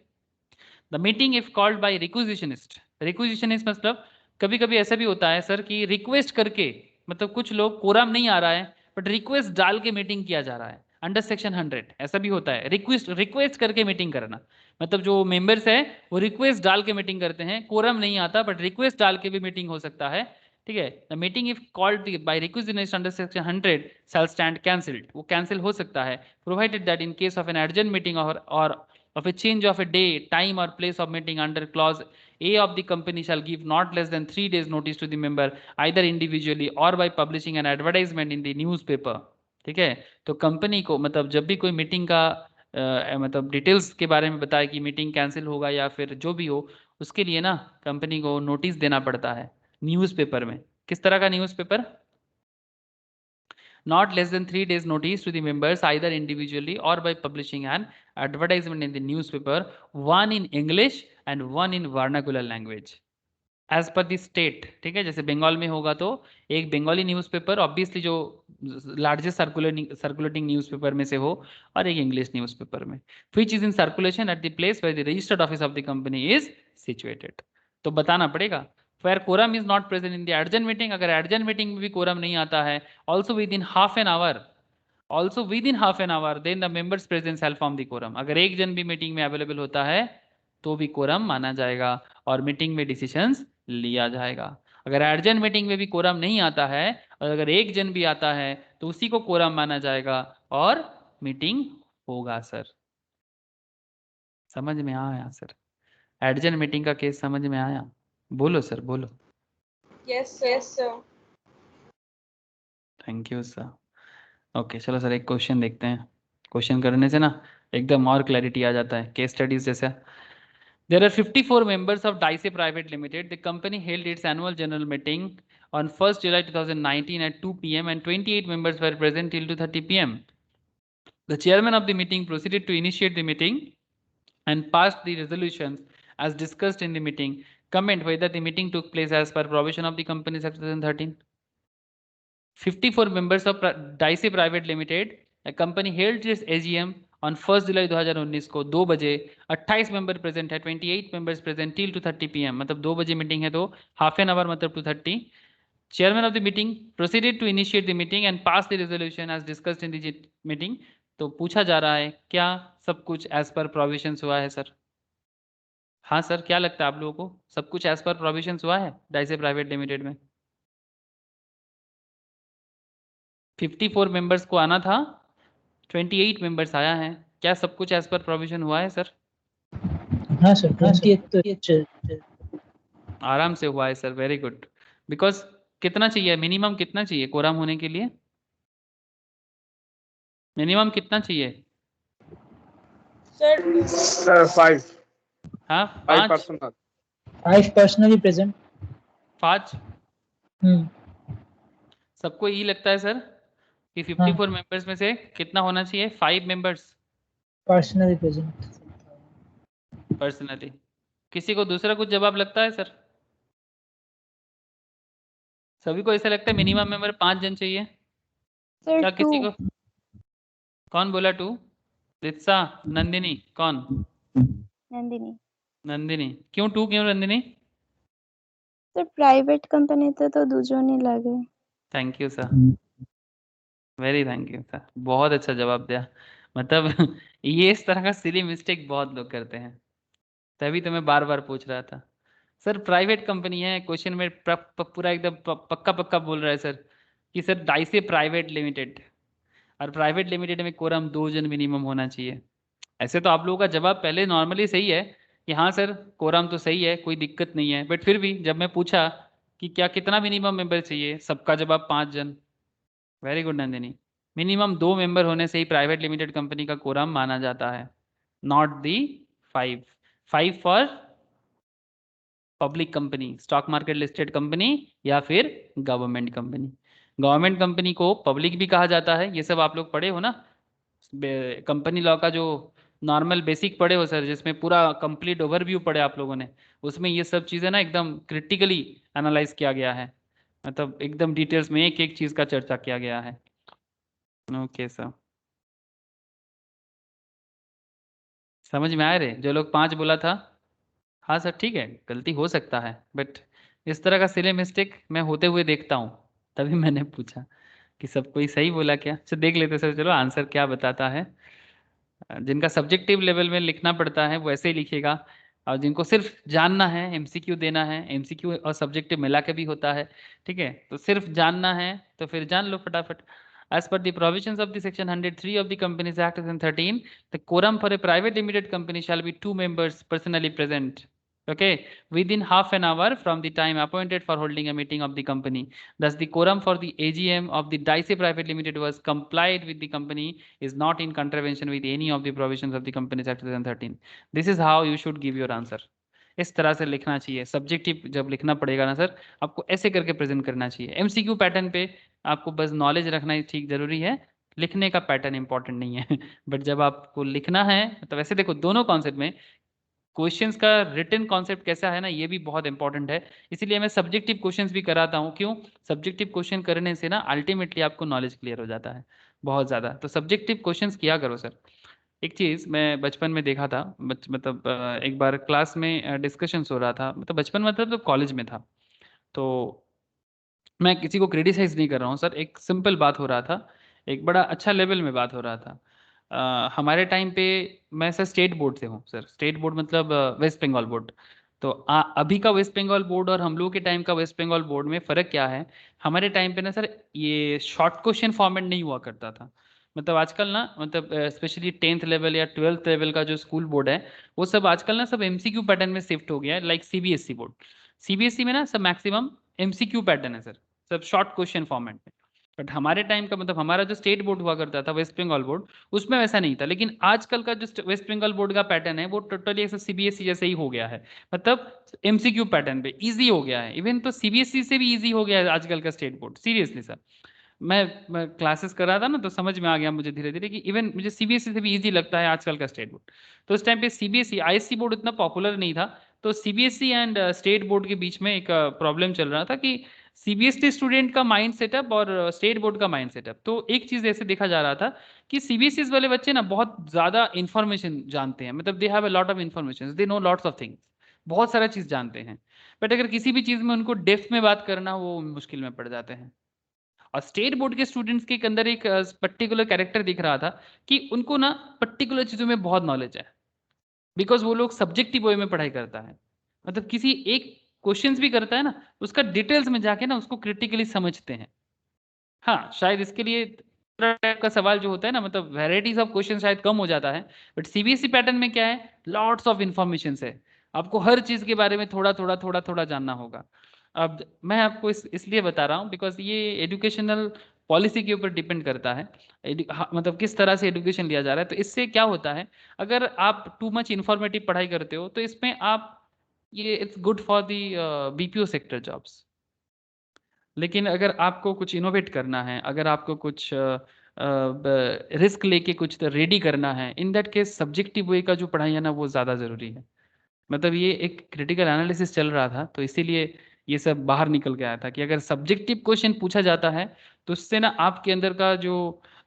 The meeting if called by requisitionist, requisitionist मतलब कभी कभी ऐसा भी होता है सर कि रिक्वेस्ट करके, मतलब कुछ लोग कोरम नहीं आ रहा है बट रिक्वेस्ट डाल के मीटिंग किया जा रहा है अंडर सेक्शन 100। ऐसा भी होता है, रिक्वेस्ट करके मीटिंग करना, मतलब जो मेंबर्स है वो रिक्वेस्ट डाल के मीटिंग करते हैं, कोरम नहीं आता बट रिक्वेस्ट डाल के भी मीटिंग हो सकता है, ठीक है। The meeting if called by request under section 100 shall stand cancelled, वो कैंसिल हो सकता है, provided that in case of an urgent meeting और of a change of a day, time or place of meeting under clause A of the company shall give not less than 3 days notice to the member either individually or by publishing an advertisement in the newspaper, ठीक है। तो company को मतलब जब भी कोई meeting का मतलब डिटेल्स के बारे में बताए कि मीटिंग कैंसिल होगा या फिर जो भी हो, उसके लिए ना कंपनी को नोटिस देना पड़ता है न्यूज़पेपर में। किस तरह का newspaper? Not less than 3 days notice to the members either individually or by publishing an advertisement in the newspaper, one in English and one in vernacular language as per the state, ठीक है। जैसे बंगाल में होगा तो एक Bengali newspaper obviously जो largest circulating newspaper में से हो, और एक इंग्लिश न्यूज़पेपर में, which is in circulation at the place where the registered office of the company is situated। तो बताना पड़ेगा। where quorum is not present in the urgent meeting, अगर urgent meeting में भी quorum नहीं आता है, also within half an hour, then the members present shall form the quorum। अगर एक जन भी मीटिंग में अवेलेबल होता है तो भी quorum माना जाएगा और मीटिंग में डिसीजंस लिया जाएगा। अगर अर्जेंट मीटिंग में भी कोरम नहीं आता है और अगर एक जन भी आता है तो उसी को कोरम माना जाएगा और मीटिंग होगा। सर समझ में आया? सर अर्जेंट मीटिंग का केस समझ में आया? बोलो सर, बोलो। Yes, sir. Thank you sir. Okay चलो सर एक क्वेश्चन देखते हैं। क्वेश्चन करने से ना एकदम और क्लैरिटी आ जाता है, केस स्टडीज जैसा। There are 54 members of Dice Private Limited. The company held its annual general meeting on 1st July 2019 at 2 p.m. and 28 members were present till 2:30 p.m. The chairman of the meeting proceeded to initiate the meeting and passed the resolutions as discussed in the meeting. Comment whether the meeting took place as per provision of the Companies Act 2013. 54 members of Dice Private Limited, a company held its AGM on 1st जुलाई 2019 को 2 बजे, 28 member present है, 28 members present till 2:30 PM, मतलब 2 बजे meeting है तो half an hour मतलब 2:30। Chairman of the meeting proceeded to initiate the meeting and pass the resolution as discussed in the meeting. तो पूछा जा रहा है क्या सब कुछ एज पर प्रोविजंस हुआ है सर? हाँ सर, क्या लगता है आप लोगों को सब कुछ एज पर प्रोविजंस हुआ है डाइसे प्राइवेट लिमिटेड में? 54 मेंबर्स को आना था, 28 मेंबर्स आया है, क्या सब कुछ एज पर प्रोविजन हुआ है सर? हाँ सर, 28 आराम से हुआ है सर, वेरी गुड। बिकॉज कितना चाहिए, मिनिमम कितना चाहिए कोरम होने के लिए? मिनिमम कितना चाहिए? Sir, 5 हाँ 5 5 personal 5 personally present। 5 सबको यही लगता है सर कि 54 मेंबर्स में से कितना होना चाहिए? 5 मेंबर्स पर्सनली प्रेजेंट। पर्सनली। किसी को दूसरा कुछ जवाब लगता है सर? सभी को ऐसा लगता है मिनिमम मेंबर 5 जन चाहिए? सर क्या किसी 2। को? कौन बोला 2? रित्सा, नंदिनी, कौन? नंदिनी। नंदिनी, क्यों 2 क्यों नंदिनी? सर प्राइवेट कंपनी तो दूजों नहीं लगे। Thank you sir, very thank you sir, बहुत अच्छा जवाब दिया। मतलब ये इस तरह का सिली मिस्टेक बहुत लोग करते हैं, तभी तो मैं बार बार पूछ रहा था। सर प्राइवेट कंपनी है, क्वेश्चन में पूरा एकदम पक्का पक्का बोल रहा है सर कि सर डाइसे प्राइवेट लिमिटेड, और प्राइवेट लिमिटेड में कोरम 2 जन मिनिमम होना चाहिए। ऐसे तो आप लोगों का जवाब पहले नॉर्मली सही है कि हाँ सर कोरम तो सही है, कोई दिक्कत नहीं है, बट फिर भी जब मैं पूछा कि क्या कितना मिनिमम मेंबर चाहिए, सबका जवाब 5 जन। Very good Nandini, minimum 2 member होने से ही प्राइवेट लिमिटेड कंपनी का कोरम माना जाता है, not the 5 for public company, stock market listed company या फिर गवर्नमेंट कंपनी। गवर्नमेंट कंपनी को पब्लिक भी कहा जाता है, ये सब आप लोग पढ़े हो ना, कंपनी लॉ का जो नॉर्मल बेसिक पढ़े हो सर, जिसमें पूरा कंप्लीट ओवरव्यू पढ़े आप लोगों ने, उसमें ये सब चीज़ें ना एकदम क्रिटिकली एनालाइज किया गया है, मतलब एकदम डिटेल्स में एक एक चीज़ का चर्चा किया गया है। ओके सर, समझ में आया रे जो लोग 5 बोला था? हाँ सर ठीक है, गलती हो सकता है, बट इस तरह का सिले मिस्टेक मैं होते हुए देखता हूँ, तभी मैंने पूछा कि सब कोई सही बोला क्या? अच्छा देख लेते सर, चलो आंसर क्या बताता है। जिनका सब्जेक्टिव लेवल में लिखना पड़ता है वो ऐसे ही लिखेगा, और जिनको सिर्फ जानना है, एमसीक्यू देना है, एमसीक्यू और सब्जेक्टिव मिला के भी होता है, ठीक है, तो सिर्फ जानना है तो फिर जान लो फटाफट। As per the provisions of the section 103 of the Companies Act 2013, the quorum for a private limited company shall be 2 members personally present, okay, within half an hour from the time appointed for holding a meeting of the company. Thus, the quorum for the AGM of the Dicey Private Limited was complied with the company is not in contravention with any of the provisions of the Companies Act 2013. This is how you should give your answer. इस तरह से लिखना चाहिए। Subjective जब लिखना पड़ेगा ना sir, आपको ऐसे करके प्रेजेंट करना चाहिए। एमसीक्यू पैटर्न पे आपको बस नॉलेज रखना ही ठीक जरूरी है, लिखने का पैटर्न इंपॉर्टेंट नहीं है। बट जब आपको लिखना है तो वैसे देखो दोनों कॉन्सेप्ट में क्वेश्चंस का रिटन कॉन्सेप्ट कैसा है ना, ये भी बहुत इंपॉर्टेंट है। इसीलिए मैं सब्जेक्टिव क्वेश्चंस भी कराता हूँ। क्यों? सब्जेक्टिव क्वेश्चन करने से ना अल्टीमेटली आपको नॉलेज क्लियर हो जाता है बहुत ज़्यादा। तो सब्जेक्टिव क्वेश्चंस किया करो सर। एक चीज़ मैं बचपन में देखा था, मतलब एक बार क्लास में डिस्कशंस हो रहा था, मतलब बचपन मतलब तो कॉलेज में था, तो मैं किसी को क्रिटिसाइज नहीं कर रहा हूँ सर, एक सिंपल बात हो रहा था, एक बड़ा अच्छा लेवल में बात हो रहा था। हमारे टाइम पे, मैं सर स्टेट बोर्ड से हूँ सर, स्टेट बोर्ड मतलब वेस्ट बंगाल बोर्ड। तो अभी का वेस्ट बंगाल बोर्ड और हम लोगों के टाइम का वेस्ट बंगाल बोर्ड में फ़र्क क्या है? हमारे टाइम पे ना सर ये शॉर्ट क्वेश्चन फॉर्मेट नहीं हुआ करता था। मतलब आजकल ना, मतलब स्पेशली 10th लेवल या 12th लेवल का जो स्कूल बोर्ड है, वो सब आजकल ना सब एमसीक्यू पैटर्न में शिफ्ट हो गया है, लाइक सीबीएसई बोर्ड। सीबीएसई में ना सब मैक्सिमम एमसीक्यू पैटर्न है सर, सब शॉर्ट क्वेश्चन फॉर्मेट में। बट हमारे टाइम का, मतलब हमारा जो स्टेट बोर्ड हुआ करता था वेस्ट बंगाल बोर्ड, उसमें वैसा नहीं था। लेकिन आजकल का जो वेस्ट बंगाल बोर्ड का पैटर्न है वो टोटली ऐसा सीबीएसई जैसे ही हो गया है, मतलब एमसीक्यू पैटर्न पे इजी हो गया है। इवन तो सीबीएसई से भी इजी हो गया है आजकल का स्टेट बोर्ड, सीरियसली सर। मैं क्लासेस कर रहा था ना, तो समझ में आ गया मुझे धीरे धीरे कि इवन मुझे सीबीएसई से भी इजी लगता है आजकल का स्टेट बोर्ड। तो उस टाइम पे सीबीएसई आईएससी बोर्ड इतना पॉपुलर नहीं था, तो सीबीएसई एंड स्टेट बोर्ड के बीच में एक प्रॉब्लम चल रहा था कि सीबीएसई स्टूडेंट का माइंड सेटअप और स्टेट बोर्ड का माइंड सेटअप। तो एक चीज ऐसे देखा जा रहा था कि सीबीएसई वाले बच्चे ना बहुत ज्यादा इन्फॉर्मेशन जानते हैं, मतलब दे have a lot of information, they know lots of things, बहुत सारा चीज जानते हैं। बट अगर किसी भी चीज में उनको डेप्थ में बात करना, वो मुश्किल में पड़ जाते हैं। और स्टेट बोर्ड के स्टूडेंट्स के अंदर एक पर्टिकुलर कैरेक्टर दिख रहा था कि उनको ना पर्टिकुलर चीज़ों में बहुत नॉलेज है, बिकॉज वो लोग सब्जेक्टिव वे में पढ़ाई करता है। मतलब किसी एक क्वेश्चंस भी करता है ना, उसका डिटेल्स में जाके ना उसको क्रिटिकली समझते हैं। हाँ, शायद इसके लिए टाइप का सवाल जो होता है ना, मतलब वेराइटीज ऑफ क्वेश्चन शायद कम हो जाता है। बट सीबीएसई पैटर्न में क्या है, लॉट्स ऑफ इंफॉर्मेशन है, आपको हर चीज के बारे में थोड़ा थोड़ा थोड़ा थोड़ा जानना होगा। अब मैं आपको इसलिए बता रहा हूँ बिकॉज ये एजुकेशनल पॉलिसी के ऊपर डिपेंड करता है। मतलब किस तरह से एजुकेशन लिया जा रहा है। तो इससे क्या होता है, अगर आप टू मच इंफॉर्मेटिव पढ़ाई करते हो तो इसमें आप, ये it's good for the BPO sector jobs. लेकिन अगर आपको कुछ इनोवेट करना है, अगर आपको कुछ रिस्क लेके कुछ रेडी करना है, इन दैट केस सब्जेक्टिव वे का जो पढ़ाई है ना वो ज़्यादा ज़रूरी है। मतलब ये एक क्रिटिकल एनालिसिस चल रहा था, तो इसीलिए ये सब बाहर निकल के आया था कि अगर सब्जेक्टिव क्वेश्चन पूछा जाता है तो उससे ना आपके अंदर का जो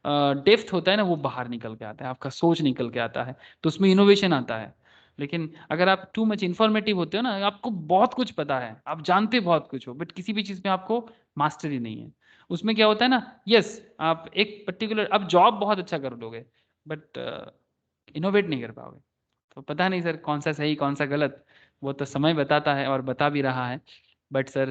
डेप्थ होता है ना वो बाहर निकल के आता है, आपका सोच निकल के आता है, तो उसमें इनोवेशन आता है। लेकिन अगर आप टू मच इंफॉर्मेटिव होते हो ना, आपको बहुत कुछ पता है, आप जानते बहुत कुछ हो, बट किसी भी चीज़ में आपको मास्टरी नहीं है, उसमें क्या होता है ना, यस आप एक पर्टिकुलर, आप जॉब बहुत अच्छा कर लोगे बट इनोवेट नहीं कर पाओगे। तो पता नहीं सर कौन सा सही कौन सा गलत, वो तो समय बताता है और बता भी रहा है। बट सर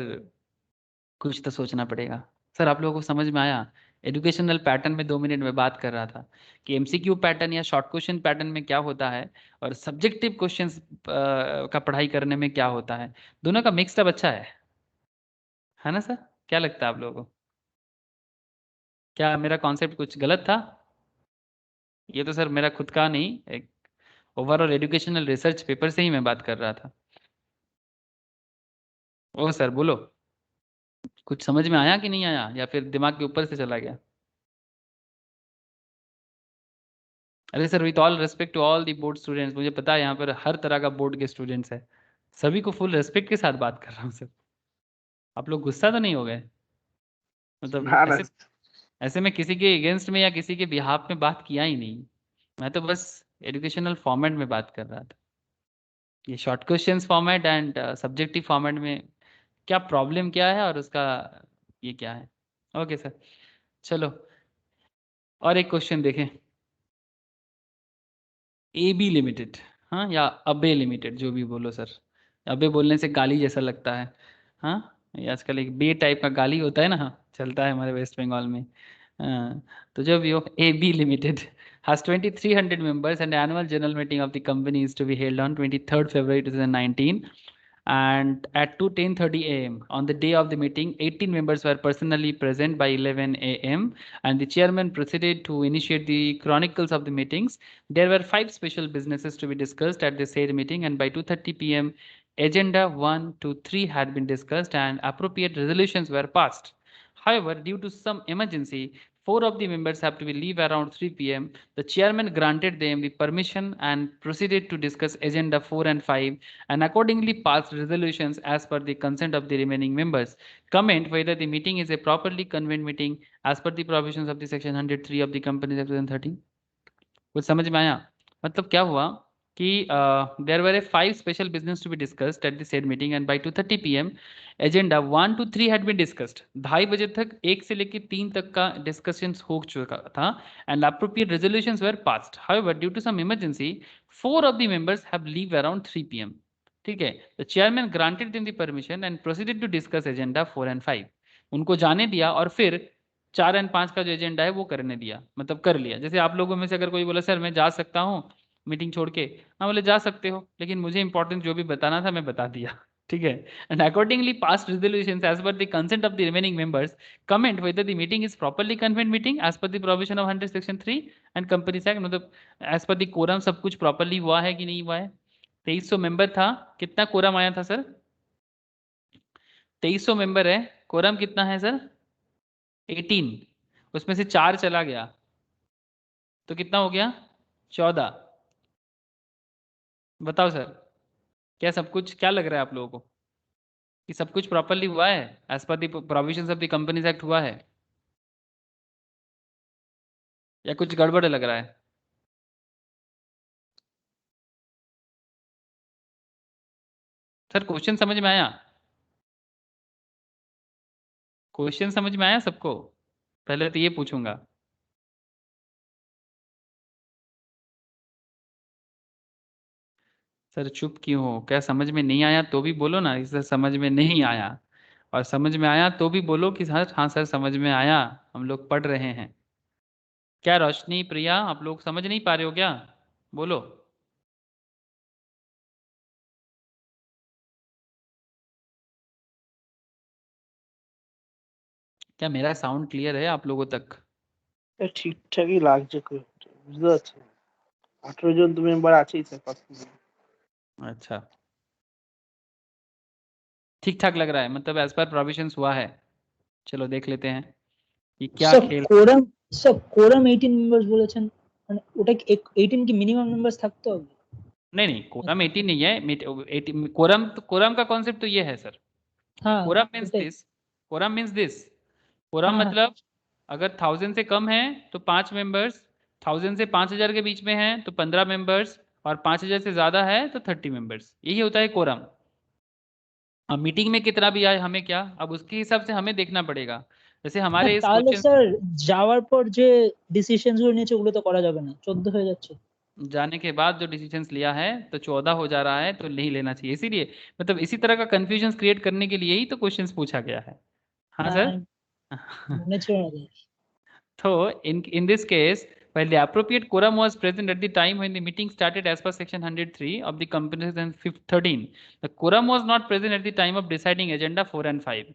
कुछ तो सोचना पड़ेगा। सर आप लोगों को समझ में आया? एजुकेशनल पैटर्न में 2 मिनट में बात कर रहा था कि एमसीक्यू पैटर्न या शॉर्ट क्वेश्चन पैटर्न में क्या होता है और सब्जेक्टिव क्वेश्चंस का पढ़ाई करने में क्या होता है। दोनों का मिक्सअप अच्छा है ना सर? क्या लगता है आप लोगों को? क्या मेरा कॉन्सेप्ट कुछ गलत था? ये तो सर मेरा खुद का नहीं, एक ओवरऑल एजुकेशनल रिसर्च पेपर से ही मैं बात कर रहा था। ओ सर बोलो, कुछ समझ में आया कि नहीं आया, या फिर दिमाग के ऊपर से चला गया? अरे sir with all respect to all the board students, मुझे पता है यहाँ पर हर तरह का बोर्ड के स्टूडेंट्स है, सभी को फुल रिस्पेक्ट के साथ बात कर रहा हूँ सर। आप लोग गुस्सा तो नहीं हो गए? मतलब ना ना ऐसे ऐसे मैं किसी के अगेंस्ट में या किसी के बिहाफ में बात किया ही नहीं, मैं तो बस एजुकेशनल फॉर्मेट में बात कर रहा था। ये short questions format and subjective format में क्या प्रॉब्लम क्या है और उसका ये क्या है। ओके सर, चलो और एक क्वेश्चन देखें। AB लिमिटेड, हाँ, या अबे लिमिटेड, जो भी बोलो सर। अबे बोलने से गाली जैसा लगता है। हाँ, ये आजकल एक बे टाइप का गाली होता है ना, हाँ, चलता है हमारे वेस्ट बंगाल में। हाँ, तो जो भी हो, AB limited has 2300 members and annual general meeting of the company is to be held on 23rd February 2019 and at 10:30 a.m. On the day of the meeting, 18 members were personally present by 11 a.m. and the chairman proceeded to initiate the chronicles of the meetings. There were 5 special businesses to be discussed at the said meeting, and by 2:30 p.m. agenda 1 to 3 had been discussed and appropriate resolutions were passed. However, due to some emergency, 4 of the members have to be leave around 3 p.m. The chairman granted them the permission and proceeded to discuss agenda 4 and 5 and accordingly passed resolutions as per the consent of the remaining members. Comment whether the meeting is a properly convened meeting as per the provisions of the section 103 of the Companies Act 2013. कुछ समझ में आया? मतलब क्या हुआ कि there were 5 special business to be discussed at the said meeting and by 2:30 p.m. agenda 1 to 3 had been discussed. 2:30 बजे तक 1 से लेकर 3 तक का discussions हो चुका था and appropriate resolutions were passed. However, due to some emergency, 4 of the members have leave around 3 p.m. ठीक है, the chairman granted them the permission and proceeded to discuss agenda 4 and 5. उनको जाने दिया और फिर 4 और 5 का जो एजेंडा है वो करने दिया, मतलब कर लिया। जैसे आप लोगों में से अगर कोई बोला सर मैं जा सकता हूँ मीटिंग छोड़ के, हाँ बोले जा सकते हो, लेकिन मुझे इंपॉर्टेंट जो भी बताना था मैं बता दिया। ठीक है, and accordingly passed resolutions as per the consent of the remaining members, comment whether the meeting is properly convened meeting as per the provision of 100 section 3 and companies act, मतलब एज पर द कोरम सब कुछ properly हुआ है कि नहीं हुआ है। 2300 member था, कितना कोरम आया था सर? 2300 मेंबर है, कोरम कितना है सर? 18, उसमें से 4 चला गया तो कितना हो गया? 14। बताओ सर, क्या सब कुछ, क्या लग रहा है आप लोगों को कि सब कुछ प्रॉपर्ली हुआ है, as per the provisions of the companies act हुआ है, या कुछ गड़बड़ लग रहा है? सर क्वेश्चन समझ में आया? क्वेश्चन समझ में आया सबको? पहले तो ये पूछूंगा। सर चुप क्यों हो? क्या समझ में नहीं आया तो भी बोलो ना, इसे समझ में नहीं आया, और समझ में आया तो भी बोलो कि सर हाँ सर समझ में आया, हम लोग पढ़ रहे हैं। क्या रोशनी, प्रिया, आप लोग समझ नहीं पा रहे हो क्या? बोलो। क्या मेरा साउंड क्लियर है आप लोगों तक? ঠিকঠাকই লাগছে, বুঝতে পারছেন? 18 জন তো মেম্বার আছেই স্যার। अच्छा, ठीक ठाक लग रहा है, मतलब एज पर प्रोविजंस हुआ है। चलो देख लेते हैं कि क्या সব खेल। কোরাম, সব কোরাম 18 মেম্বার্স বলেছেন, মানে ওটা কি 18 কি মিনিমাম মেম্বার্স থাকতে হবে? नहीं नहीं, कोरम 18 नहीं है, 18 कोरम, तो कोरम का कॉन्सेप्ट तो ये है सर। हाँ कोरम मीन्स ওটাই। This, quorum means this, quorum हाँ हाँ मतलब अगर 1000 से कम है तो 5 मेंबर्स, 1000 से 5000 के बीच में है तो 15 मेंबर्स, और 5000 से ज्यादा है तो 30 मेंबर्स, यही होता है कोरम। अब मीटिंग में कितना भी आए हमें क्या, अब उसके हिसाब से हमें देखना पड़ेगा। जैसे হ্যাঁ, हमारे इस তাহলে क्वेश्चन, স্যার যাওয়ার পর যে ডিসিশনস গুলো নিয়েছে ওগুলো তো করা যাবে না, 14 হয়ে যাচ্ছে। जाने के बाद जो डिसीजंस लिया है तो 14 हो जा रहा है, तो नहीं लेना चाहिए, इसीलिए मतलब इसी तरह का कंफ्यूजन क्रिएट करने के लिए ही तो क्वेश्चंस पूछा गया है। हाँ না सर। মনে ছিল না। So in this case, while the appropriate quorum was present at the time when the meeting started as per section 103 of the Companies Act 13, the quorum was not present at the time of deciding agenda 4 and 5.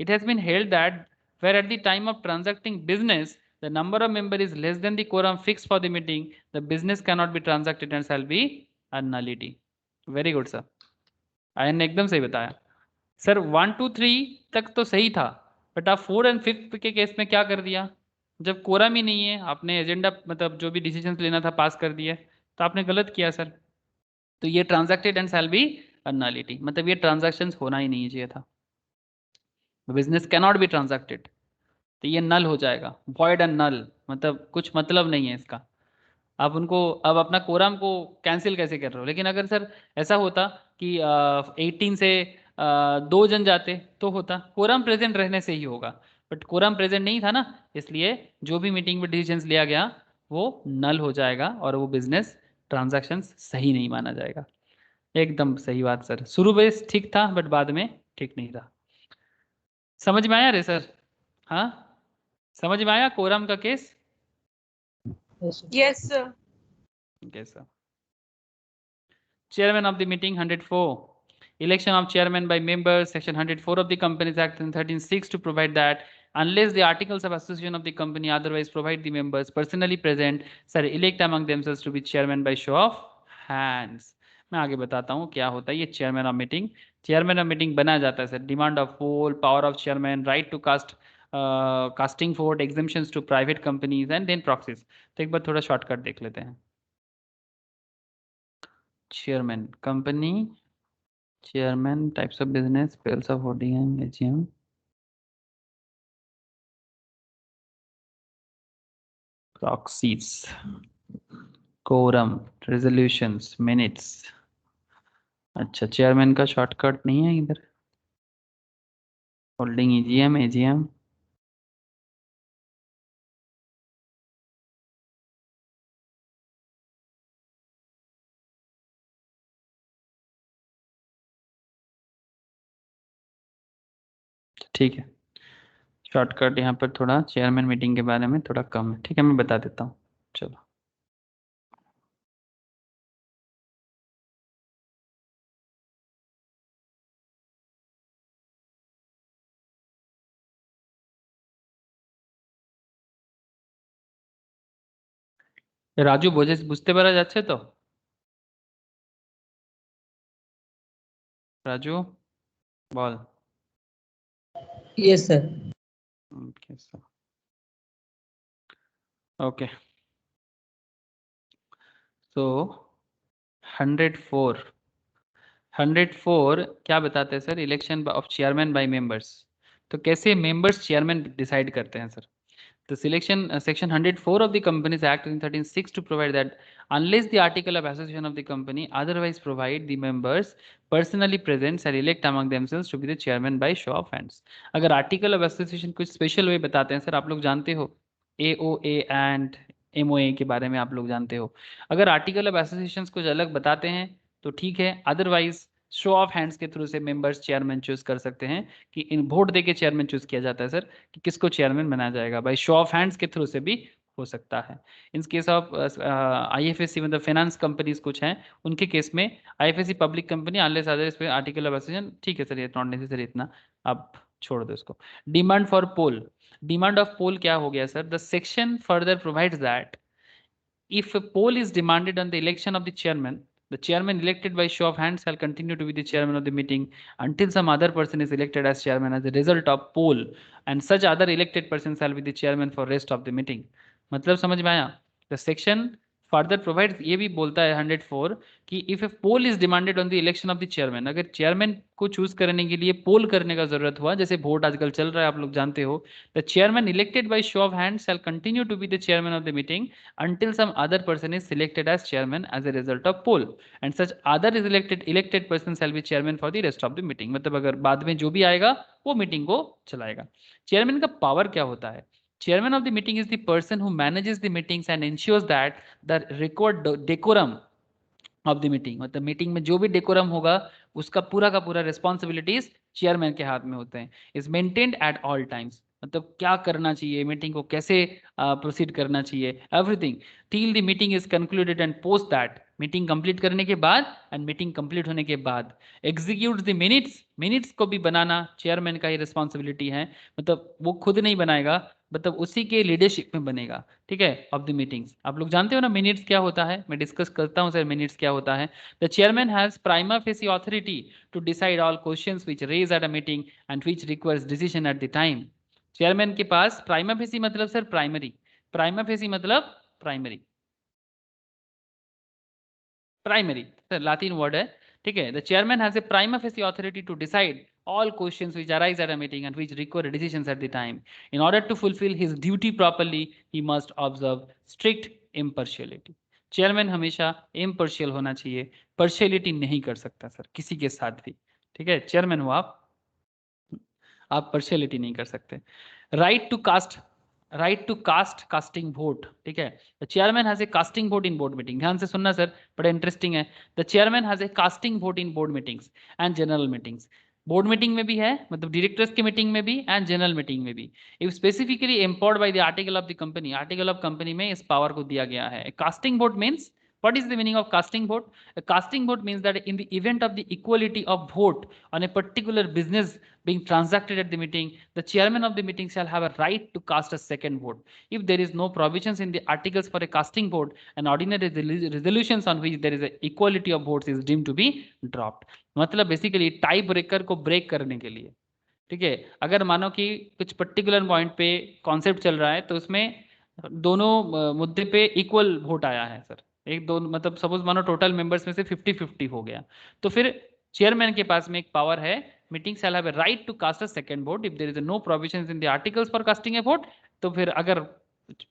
It has been held that where at the time of transacting business the number of members is less than the quorum fixed for the meeting, the business cannot be transacted and shall be a nullity. Very good sir, ion ने एकदम सही बताया। Sir 1 2 3 तक तो सही था, but आप 4 और 5 के केस में क्या कर दिया? जब कोरम ही नहीं है, आपने एजेंडा मतलब जो भी डिसीजन लेना था पास कर दिया, तो आपने गलत किया सर। तो ये transacted and shall be nullity, मतलब ये ट्रांजैक्शंस होना ही नहीं चाहिए था, बिजनेस कैनॉट बी ट्रांजैक्टेड, तो ये नल हो जाएगा, वॉइड एंड नल, मतलब कुछ मतलब नहीं है इसका। आप उनको अब अपना कोरम को कैंसिल कैसे कर रहे हो? लेकिन अगर सर ऐसा होता कि 18 से 2 जन जाते तो होता, कोरम प्रेजेंट रहने से ही होगा, बट कोरम प्रेजेंट नहीं था ना, इसलिए जो भी मीटिंग में डिसीजंस लिया गया वो नल हो जाएगा और वो बिजनेस ट्रांजैक्शंस सही नहीं माना जाएगा। एकदम सही बात सर, शुरू में ठीक था बट बाद में ठीक नहीं था। समझ में आया रे सर? हाँ, समझ में आया कोरम का case? Yes, sir. Okay, sir. Chairman of the meeting 104. Election of chairman by members, section 104 of the Companies Act 13(6) to provide that unless the articles of association of the company otherwise provide the members personally present shall elect among themselves to be chairman by show of hands. मैं आगे बताता हूँ क्या होता है ये chairman of meeting. Chairman of meeting बना जाता है sir, demand of poll, power of chairman, right to cast, casting vote, exemptions to private companies and then proxies. तो एक बार थोड़ा शॉर्टकट देख लेते हैं। Chairman, company, chairman, types of business, pairs of ODM, AGM. Proxies, quorum, resolutions, minutes. अच्छा, chairman का shortcut नहीं है इधर। Holding EGM, AGM. ठीक है, शॉर्टकट यहाँ पर थोड़ा चेयरमैन मीटिंग के बारे में थोड़ा कम है। ठीक है, मैं बता देता हूँ। चलो, রাজু বুঝতে পারা যাচ্ছে তো? রাজু বল। Yes, sir. Okay, so okay, so 104 क्या बताते हैं sir? Election of chairman by members. तो कैसे मेंबर्स चेयरमैन डिसाइड करते हैं sir? The selection section 104 of the Companies Act in 13(6) to provide that unless the article of association of the company otherwise provide the members personally present shall elect among themselves to be the chairman by show of hands. अगर article of association कुछ special way बताते हैं sir, आप लोग जानते हो AOA and MOA के बारे में आप लोग जानते हो। अगर article of associations कुछ अलग बताते हैं तो ठीक है, अदरवाइज शो ऑफ हैंड्स के थ्रू से मेंबर्स चेयरमैन चूज कर सकते हैं कि इन वोट दे के चेयरमैन चूज किया जाता है सर कि किसको चेयरमैन बनाया जाएगा। बाय शो ऑफ हैंड्स के थ्रू से भी हो सकता है। इन केस ऑफ IFSC मतलब फाइनेंस कंपनीज कुछ हैं, उनके केस में IFSC public company unless otherwise पे आर्टिकल ऑफ एसोसिएशन। ठीक है सर, ये नॉट नेसेसरी इतना, आप छोड़ दो इसको। Demand for poll, demand of poll क्या हो गया sir? The section further provides that if a poll is demanded on the election of the chairman, the chairman elected by show of hands shall continue to be the chairman of the meeting until some other person is elected as chairman as a result of poll, and such other elected person shall be the chairman for rest of the meeting. मतलब समझ में आया? The section further provides, ये भी बोलता है 104 कि if a poll is demanded on the election of the chairman, अगर chairman को चूज करने के लिए पोल करने का जरूरत हुआ, जैसे वोट आजकल चल रहा है आप लोग जानते हो, the chairman elected by show of hands shall continue to be the chairman of the meeting until some other person is selected as chairman as a result of poll, and such other is elected person shall be chairman for the rest of the meeting. मतलब अगर बाद में जो भी आएगा वो meeting को चलाएगा। चेयरमैन का पावर क्या होता है? Chairman of the meeting is the person who manages the meetings and ensures that the record decorum of the meeting, मतलब मीटिंग में जो भी डेकोरम होगा उसका का पूरा रिस्पॉन्सिबिलिटीज चेयरमैन के हाथ में होते हैं। Is maintained at all times, मतलब क्या करना चाहिए, मीटिंग को कैसे प्रोसीड करना चाहिए, everything till the meeting is concluded and post that, meeting complete करने के बाद एंड मीटिंग कंप्लीट होने के बाद एग्जीक्यूट द मिनट्स, मिनट्स को भी बनाना चेयरमैन का ही रिस्पॉन्सिबिलिटी है, मतलब वो खुद नहीं बनाएगा, मतलब उसी के लीडरशिप में बनेगा। ठीक है, ऑफ द मीटिंग्स। आप लोग जानते हो ना मिनट्स क्या होता है, मैं डिस्कस करता हूं सर मिनट्स क्या होता है। The chairman has prima facie authority to decide all questions which raise at a meeting and which requires decision at the time. Chairman के पास प्राइमा फेसी मतलब सर प्राइमरी, प्राइमा फेसी मतलब primary, primary sir Latin word है। ठीक है, the chairman has a prima facie authority to decide all questions which arise at a meeting and which require decisions at the time. In order to fulfill his duty properly, he must observe strict impartiality. Chairman हमेशा impartial होना चाहिए, पर्शियलिटी नहीं कर सकता sir किसी के साथ भी। ठीक है, चेयरमैन हो आप। आप पर्शियलिटी नहीं कर सकते। Right to cast casting vote, ठीक है। The chairman has a casting vote in board meeting, ध्यान से सुनना सर, बड़ा इंटरेस्टिंग है। The chairman has a casting vote in board meetings and general meetings, board meeting में भी है, मतलब डायरेक्टर्स की मीटिंग में भी एंड जनरल मीटिंग में भी। If specifically empowered by the article of the company, article of company में इस पावर को दिया गया है। Casting vote means, what is the meaning of casting vote? A casting vote means that in the event of the equality of vote on a particular business being transacted at the meeting, the chairman of the meeting shall have a right to cast a second vote. If there is no provisions in the articles for a casting vote, an ordinary resolutions on which there is a equality of votes is deemed to be dropped. मतलब basically tie breaker को break करने के लिए, ठीक है। अगर मानो कि कुछ पर्टिकुलर पॉइंट पे कॉन्सेप्ट चल रहा है तो उसमें दोनों मुद्दे पे इक्वल वोट आया है सर, एक दो, मतलब सपोज मानो टोटल मेंबर्स में से 50-50 हो गया, तो फिर चेयरमैन के पास में एक पावर है, meeting shall have a right to cast a second vote if there is no provisions in the articles for casting a vote. तो फिर अगर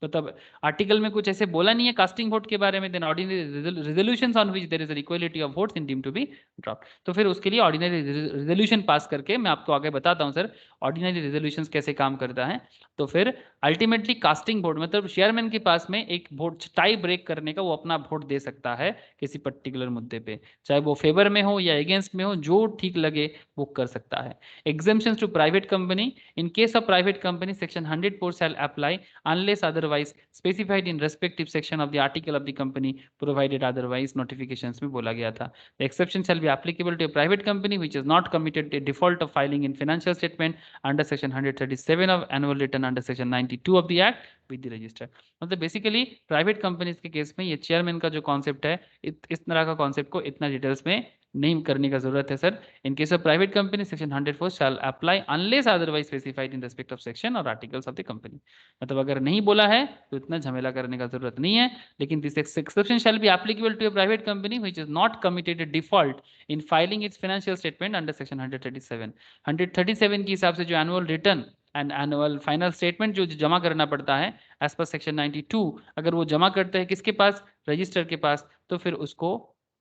मतलब आर्टिकल में कुछ ऐसे बोला नहीं है कास्टिंग वोट के बारे में, then ordinary resolutions on which there is a equality of votes in deemed to be dropped. तो फिर उसके लिए ऑर्डिनरी रेजोल्यूशन पास करके, मैं आपको आगे बताता हूं सर ऑर्डिनरी रेजोल्यूशंस कैसे काम करता है। तो फिर अल्टीमेटली कास्टिंग वोट मतलब चेयरमैन के पास में एक वोट टाई ब्रेक करने का, वो अपना वोट दे सकता है किसी पर्टिकुलर मुद्दे पे, चाहे वो फेवर में हो या अगेंस्ट में हो, जो ठीक लगे वो कर सकता है। Exemptions to private company, in case of private company section 104 shall apply unless otherwise specified in respective section of the article of the company provided otherwise, notifications में बोला गया था। The exception shall be applicable to a private company which is not committed a default of filing in financial statement under section 137 of annual return under section 92 of the act with the register। मतलब basically private companies के case में ये chairman का जो concept है, इस तरह का कॉन्सेप्ट को इतना डिटेल्स में नहीं करने का जरूरत है sir. In case of private company section 104 shall apply unless otherwise specified in respect of section और आर्टिकल्स ऑफ द कंपनी। मतलब अगर नहीं बोला है तो इतना झमेला करने का जरूरत नहीं है। लेकिन this exception shall be applicable to a private company which is not committed default in filing its financial statement under section 137 के हिसाब से जो annual return and annual final statement जो जमा करना पड़ता है एज पर सेक्शन 92, अगर वो जमा करते हैं किसके पास, रजिस्टर के पास, तो फिर उसको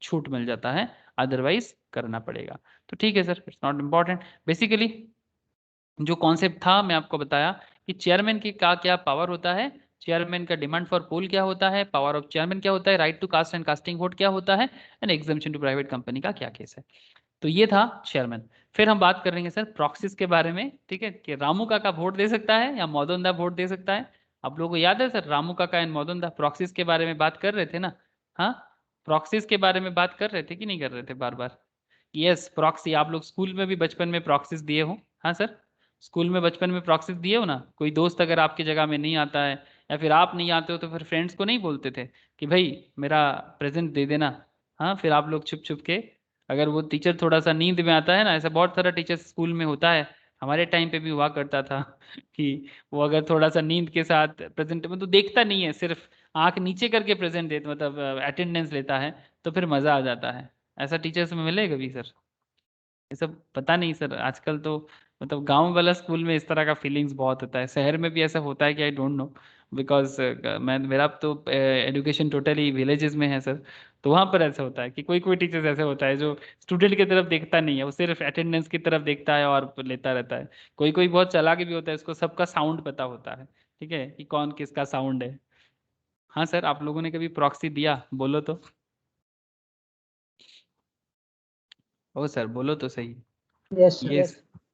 छूट मिल जाता है, अदरवाइज करना पड़ेगा। तो ठीक है sir, it's not important. Basically जो कॉन्सेप्ट था मैं आपको बताया कि चेयरमैन की क्या पावर होता है, चेयरमैन का डिमांड फॉर पोल क्या होता है, पावर ऑफ चेयरमैन क्या होता है, right to cast and casting vote क्या होता है, and exemption to private company का क्या केस है। तो ये था चेयरमैन। फिर हम बात करेंगे सर प्रॉक्सिस के बारे में, ठीक है, कि रामू काका वोट दे सकता है या मौदोंदा वोट दे सकता है। आप लोगों को याद है सर रामू काका एंड मौदोंदा प्रॉक्सिस के बारे में बात कर रहे थे ना। हाँ, प्रॉक्सिस के बारे में बात कर रहे थे कि नहीं कर रहे थे बार बार। यस, प्रॉक्सी, आप लोग स्कूल में भी बचपन में प्रॉक्सिस दिए हो। हाँ सर, स्कूल में बचपन में प्रॉक्सिस दिए हो ना। कोई दोस्त अगर आपकी जगह में नहीं आता है या फिर आप नहीं आते हो तो फिर फ्रेंड्स को नहीं बोलते थे कि भाई मेरा प्रेजेंट दे देना। हाँ, फिर आप लोग छुप छुप के, अगर वो टीचर थोड़ा सा नींद में आता है ना, ऐसा बहुत सारा टीचर स्कूल में होता है, हमारे टाइम पे भी हुआ करता था कि वो अगर थोड़ा सा नींद के साथ प्रेजेंट में तो देखता नहीं है, सिर्फ आंख नीचे करके प्रेजेंट देता, मतलब अटेंडेंस लेता है, तो फिर मजा आ जाता है। ऐसा टीचर्स में मिले कभी सर? ये सब पता नहीं सर, आजकल तो मतलब गांव वाला स्कूल में इस तरह का फीलिंग्स बहुत होता है, शहर में भी ऐसा होता है कि आई डोंट नो, बिकॉज मेरा तो एजुकेशन टोटली विलेजेस में है सर। तो वहाँ पर ऐसा होता है कि कोई कोई टीचर्स ऐसे होता है जो स्टूडेंट की तरफ देखता नहीं है, वो सिर्फ अटेंडेंस की तरफ देखता है और लेता रहता है। कोई कोई बहुत चालाक भी होता है, उसको सबका साउंड पता होता है, ठीक है, कि कौन किसका साउंड है। हाँ सर, आप लोगों ने कभी प्रॉक्सी दिया, बोलो तो। ओ सर बोलो तो सही। यस ये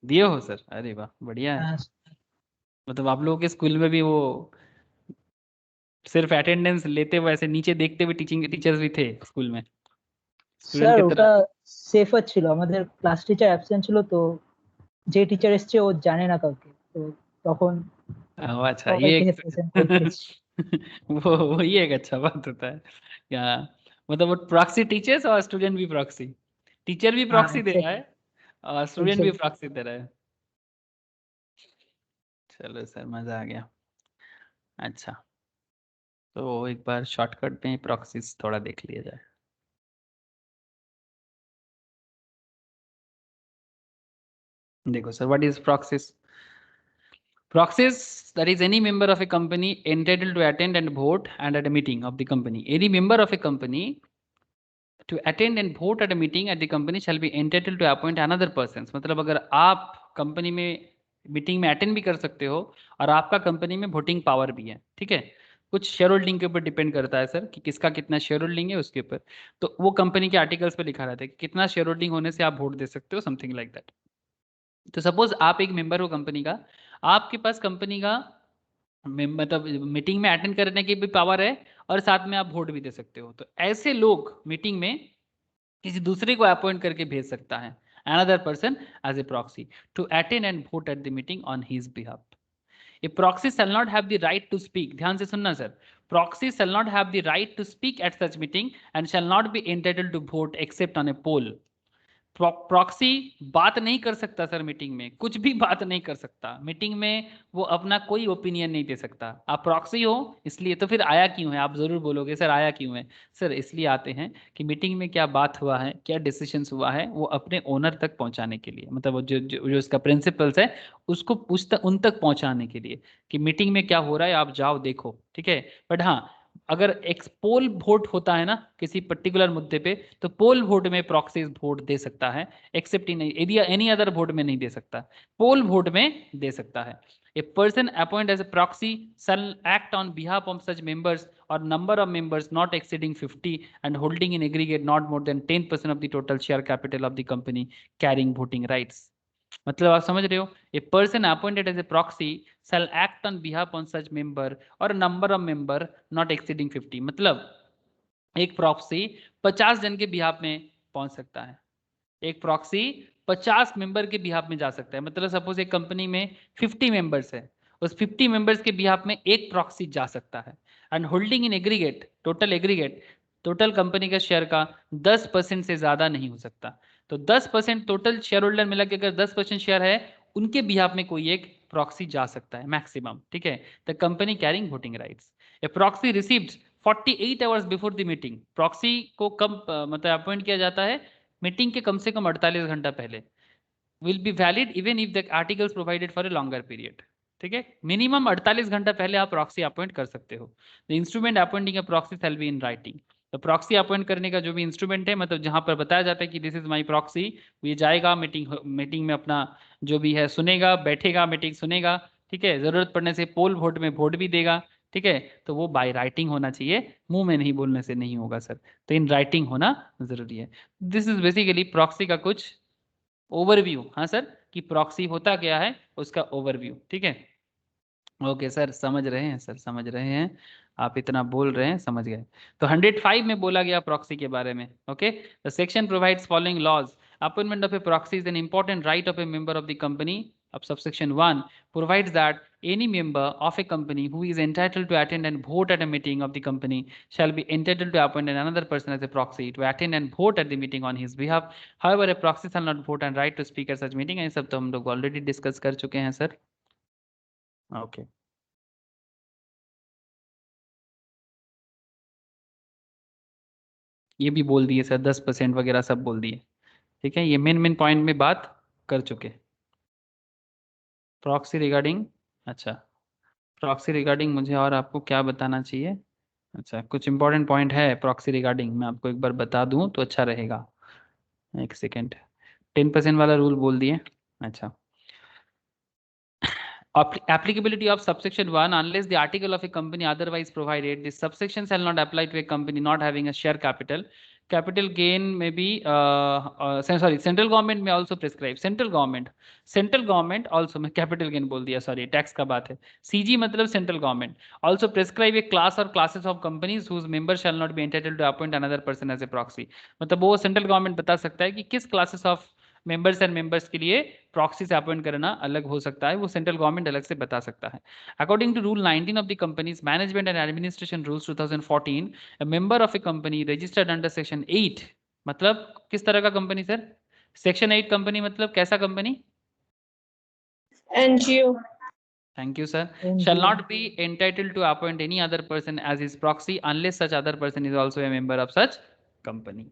दिए हो सर? अरे वाह, बढ़िया है। मतलब आप लोगों के स्कूल में भी वो सिर्फ अटेंडेंस लेते हुए ऐसे नीचे देखते हुए टीचर्स भी थे स्कूल में, स्टूडेंट স্যার की ওটা तरह? সেফার ছিল, আমাদের ক্লাস টিচার অ্যাবসেন্ট ছিল, তো যে টিচার এসছে ও জানে না কাউকে, তো তখন अच्छा, ये সবাইকে প্রেজেন্ট করতেছি। वो ये एक अच्छा बात होता है क्या, मतलब वो प्रॉक्सी टीचर्स और स्टूडेंट भी प्रॉक्सी, टीचर भी हाँ प्रॉक्सी दे रहा एग्जैक्टली है और स्टूडेंट भी एग्जैक्टली। प्रॉक्सी दे रहा है। चलो सर, मजा आ गया। अच्छा, तो एक बार शॉर्टकट में प्रॉक्सीज थोड़ा देख लिया जाए। देखो sir, what is proxies? Proxies, that is any member of a company entitled to attend and vote and at a meeting of the company. Any member of a company to attend and vote at a meeting at the company shall be entitled to appoint another persons. मतलब अगर आप company में meeting में attend भी कर सकते हो और आपका कंपनी में वोटिंग पावर भी है, ठीक है। कुछ शेयर होल्डिंग के ऊपर डिपेंड करता है सर कि किसका कितना शेयर होल्डिंग है उसके ऊपर, तो वो कंपनी के आर्टिकल्स पे लिखा रहता है कि कितना शेयर होल्डिंग होने से आप वोट दे सकते हो, समथिंग लाइक दैट। तो सपोज आप एक मेंबर हो कंपनी का, आपके पास कंपनी का मतलब मीटिंग में अटेंड करने की भी पावर है और साथ में आप वोट भी दे सकते हो, तो ऐसे लोग मीटिंग में किसी दूसरे को अपॉइंट करके भेज सकता है, another person as a proxy to attend and vote at the meeting on his behalf. A proxy shall not have the right to speak, ध्यान से सुनना sir, proxy shall not have the right to speak at such meeting and shall not be entitled to vote except on a poll. Proxy बात नहीं कर सकता sir, meeting में कुछ भी बात नहीं कर सकता, मीटिंग में वो अपना कोई ओपिनियन नहीं दे सकता। आप प्रॉक्सी हो इसलिए, तो फिर आया क्यों है, आप जरूर बोलोगे सर आया क्यों है। सर इसलिए आते हैं कि मीटिंग में क्या बात हुआ है, क्या डिसीजंस हुआ है, वो अपने ओनर तक पहुंचाने के लिए, मतलब वो जो उसका प्रिंसिपल्स है उसको उन तक पहुंचाने के लिए कि मीटिंग में क्या हो रहा है, आप जाओ देखो, ठीक है। बट हाँ, अगर एक पोल वोट होता है ना किसी पर्टिकुलर मुद्दे पे, तो पोल वोट में प्रॉक्सीज वोट दे सकता है, accept in any other vote में नहीं दे सकता, पोल वोट में दे सकता है। A person appointed as a proxy shall act on behalf of such members or number of members not exceeding 50 and holding in aggregate not more than 10% of the total share capital of the company carrying voting rights. मतलब आप समझ रहे हो, a person appointed as a proxy shall act on behalf on such member और number of member not exceeding 50, मतलब एक proxy 50 जन के बिहाफ में पहुंच सकता है, एक प्रॉक्सी 50 मेंबर के बिहाफ में जा सकता है। मतलब सपोज एक कंपनी में 50 मेंबर्स है, उस 50 मेंबर्स के बिहाफ में एक प्रॉक्सी जा सकता है and holding in aggregate total company का शेयर का 10% से ज्यादा नहीं हो सकता। तो 10% टोटल शेयर होल्डर मिला के अगर 10% शेयर है, उनके बिहाफ में कोई एक प्रॉक्सी जा सकता है मैक्सिमम, ठीक है। The company carrying voting rights, A proxy received 48 hours before the meeting, proxy को कब मतलब अपॉइंट किया जाता है, मीटिंग के कम से कम 48 घंटा पहले, will be valid even if the articles provided for a longer period, ठीक है। मिनिमम 48 घंटा पहले आप प्रॉक्सी अपॉइंट कर सकते हो। The instrument appointing a proxy shall be in writing, तो प्रॉक्सी अपॉइंट करने का जो भी इंस्ट्रूमेंट है, मतलब जहां पर बताया जाता है कि दिस इज माय प्रॉक्सी, ये जाएगा मीटिंग में अपना जो भी है सुनेगा, बैठेगा, मीटिंग सुनेगा, ठीक है, जरूरत पड़ने से पोल वोट में वोट भी देगा, ठीक है। तो वो बाय राइटिंग होना चाहिए, मुंह में नहीं बोलने से नहीं होगा सर, तो इन राइटिंग होना जरूरी है। दिस इज बेसिकली प्रॉक्सी का कुछ ओवरव्यू, हाँ सर, कि प्रॉक्सी होता क्या है उसका ओवरव्यू, ठीक है। ओके सर, समझ रहे हैं सर, समझ रहे हैं, आप इतना बोल रहे हैं, समझ गए। तो 105 में बोला गया प्रॉक्सी के बारे में, okay. The section provides following laws, appointment of a proxy is an important right of a member of the company. अब subsection 1 provides that any member of a company who is entitled to attend and vote at a meeting of the company shall be entitled to appoint another person as a proxy to attend and vote at the meeting on his behalf. However, a proxy shall not vote and right to speak at such meeting। ये सब तो हम लोग already discuss कर चुके हैं sir, okay. ये भी बोल दिए सर, 10% वगैरह सब बोल दिए, ठीक है। ये मेन पॉइंट में बात कर चुके। प्रॉक्सी रिगार्डिंग, अच्छा प्रॉक्सी रिगार्डिंग मुझे और आपको क्या बताना चाहिए, अच्छा कुछ इंपॉर्टेंट पॉइंट है प्रॉक्सी रिगार्डिंग, मैं आपको एक बार बता दूं तो अच्छा रहेगा। एक सेकेंड, 10% वाला रूल बोल दिए, अच्छा। Applicability of subsection 1 unless the article of a company otherwise provided, this subsection shall not apply to a company not having a share capital. Capital gain may be sorry, central government may also prescribe, central government also, मैं capital gain बोल दिया, sorry tax का बात है, CG मतलब central government also prescribe a class or classes of companies whose members shall not be entitled to appoint another person as a proxy। मतलब वो central government बता सकता है कि किस classes of members and members के लिए प्रॉक्सी से अपॉइंट करना अलग हो सकता है, वो सेंट्रल गवर्नमेंट अलग से बता सकता है। According to rule 19 of the companies management and administration rules 2014, a member of a company registered under section 8, मतलब किस तरह का कंपनी सर, सेक्शन 8 कंपनी मतलब कैसा company, NGO. Thank you sir, shall not be entitled to appoint any other person as his proxy unless such other person is also a member of such company।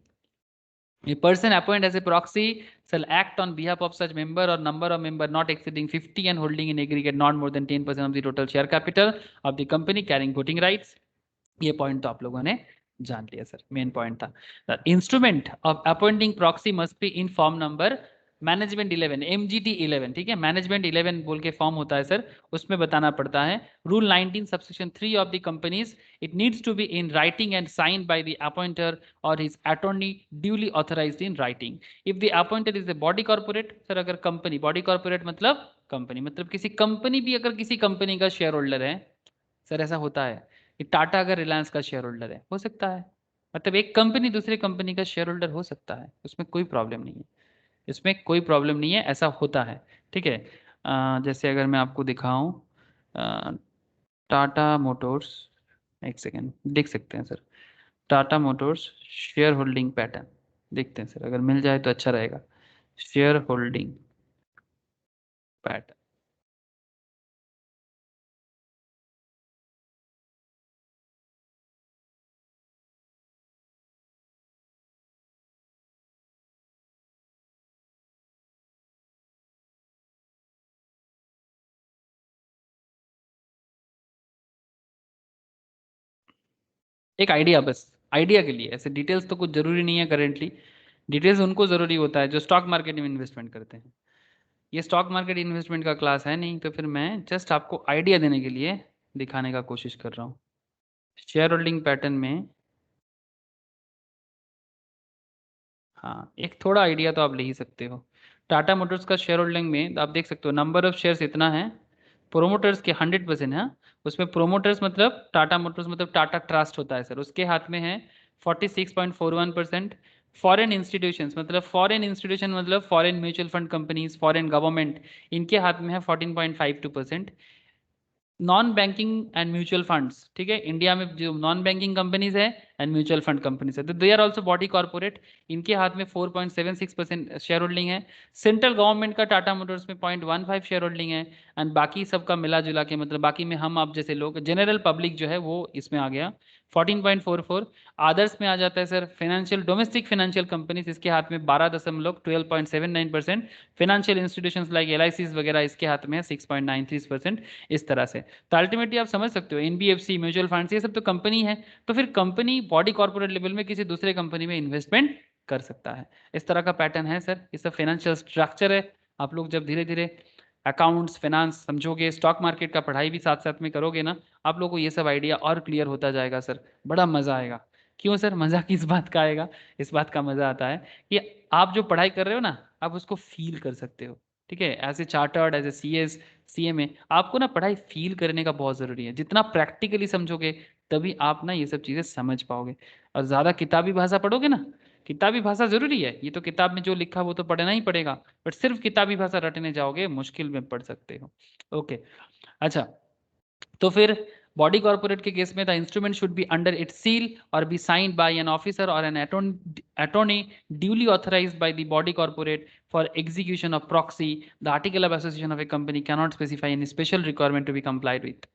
A person appointed as a proxy shall act on behalf of such member or number of member not exceeding 50 and holding in aggregate not more than 10% of the total share capital of the company carrying voting rights। ये point तो आप लोगों ने जान लिया sir, main point था। The instrument of appointing proxy must be in form number management 11, MGT 11, ठीक है, मैनेजमेंट 11 बोल के फॉर्म होता है सर, उसमें बताना पड़ता है। Rule 19 subsection 3 of the companies, it needs to be in writing and signed by the appointer और his attorney duly authorised in writing. If the appointer is a body corporate, sir अगर company, body corporate मतलब company, मतलब किसी company भी अगर किसी company का share holder है, सर ऐसा होता है कि टाटा अगर रिलायंस का शेयर होल्डर है, हो सकता है, मतलब एक कंपनी दूसरी कंपनी का शेयर होल्डर हो सकता है, उसमें कोई प्रॉब्लम नहीं है, इसमें कोई प्रॉब्लम नहीं है, ऐसा होता है, ठीक है। जैसे अगर मैं आपको दिखाऊं, टाटा मोटर्स, एक सेकेंड देख सकते हैं sir, Tata Motors share holding pattern देखते हैं सर, अगर मिल जाए तो अच्छा रहेगा। शेयर होल्डिंग पैटर्न, एक आइडिया, बस आइडिया के लिए, ऐसे डिटेल्स तो कुछ जरूरी नहीं है करेंटली, डिटेल्स उनको जरूरी होता है जो स्टॉक मार्केट में इन्वेस्टमेंट करते हैं। ये स्टॉक मार्केट इन्वेस्टमेंट का क्लास है नहीं, तो फिर मैं जस्ट आपको आइडिया देने के लिए दिखाने का कोशिश कर रहा हूँ। शेयर होल्डिंग पैटर्न में हाँ एक थोड़ा आइडिया तो आप ले ही सकते हो। टाटा मोटर्स का शेयर होल्डिंग में आप देख सकते हो नंबर ऑफ शेयर्स इतना है, प्रोमोटर्स के 100% है, उसमें प्रोमोटर्स मतलब टाटा मोटर्स मतलब टाटा ट्रस्ट होता है सर, उसके हाथ में है 46.41%। फॉरेन इंस्टीट्यूशंस मतलब फॉरेन इंस्टीट्यूशन मतलब foreign mutual fund companies, foreign government, इनके हाथ में है 14.52%। Non banking and mutual funds, ठीक है, इंडिया में जो नॉन बैंकिंग कंपनीज है एंड म्यूचुअल फंड कंपनीज है, तो they are also body corporate, इनके हाथ में 4.76% शेयर होल्डिंग है। सेंट्रल गवर्नमेंट का टाटा मोटर्स में 0.15 शेयर होल्डिंग है, एंड बाकी सबका मिला जुला के मतलब बाकी में हम आप जैसे लोग जनरल पब्लिक जो है वो इसमें आ गया 14.44। आदर्स में आ जाता है sir financial domestic financial companies, इसके हाथ में 12.79%। फाइनेंशियल इंस्टीट्यूशंस लाइक LICs वगैरह इसके हाथ में है 6.93%। इस तरह से तो अल्टीमेटली आप समझ सकते हो NBFC म्यूचुअल फंड्स ये सब तो कंपनी है, तो फिर कंपनी बॉडी कॉर्पोरेट लेवल में किसी दूसरे कंपनी में इन्वेस्टमेंट कर सकता है। इस तरह का पैटर्न है सर, ये सब फाइनेंशियल स्ट्रक्चर है। आप लोग जब धीरे धीरे अकाउंट्स फाइनेंस समझोगे, स्टॉक मार्केट का पढ़ाई भी साथ साथ में करोगे ना, आप लोगों को ये सब आइडिया और क्लियर होता जाएगा सर, बड़ा मजा आएगा। क्यों सर मजा किस बात का आएगा? इस बात का मजा आता है कि आप जो पढ़ाई कर रहे हो ना, आप उसको फील कर सकते हो, ठीक है। As a chartered, as a CS CMA आपको ना पढ़ाई फील करने का बहुत जरूरी है, जितना प्रैक्टिकली समझोगे तभी आप ना ये सब चीजें समझ पाओगे। और ज्यादा किताबी भाषा पढ़ोगे ना, किताबी भाषा जरूरी है, ये तो किताब में जो लिखा वो तो पढ़ना ही पड़ेगा, बट सिर्फ किताबी भाषा रटने जाओगे मुश्किल में पढ़ सकते हो। ओके अच्छा, तो फिर बॉडी कॉर्पोरेट के केस में the instrument should be under its seal और be signed by an officer और an attorney duly authorised by the body corporate for execution of proxy. The article of association of a company can not specify any special requirement to be complied with.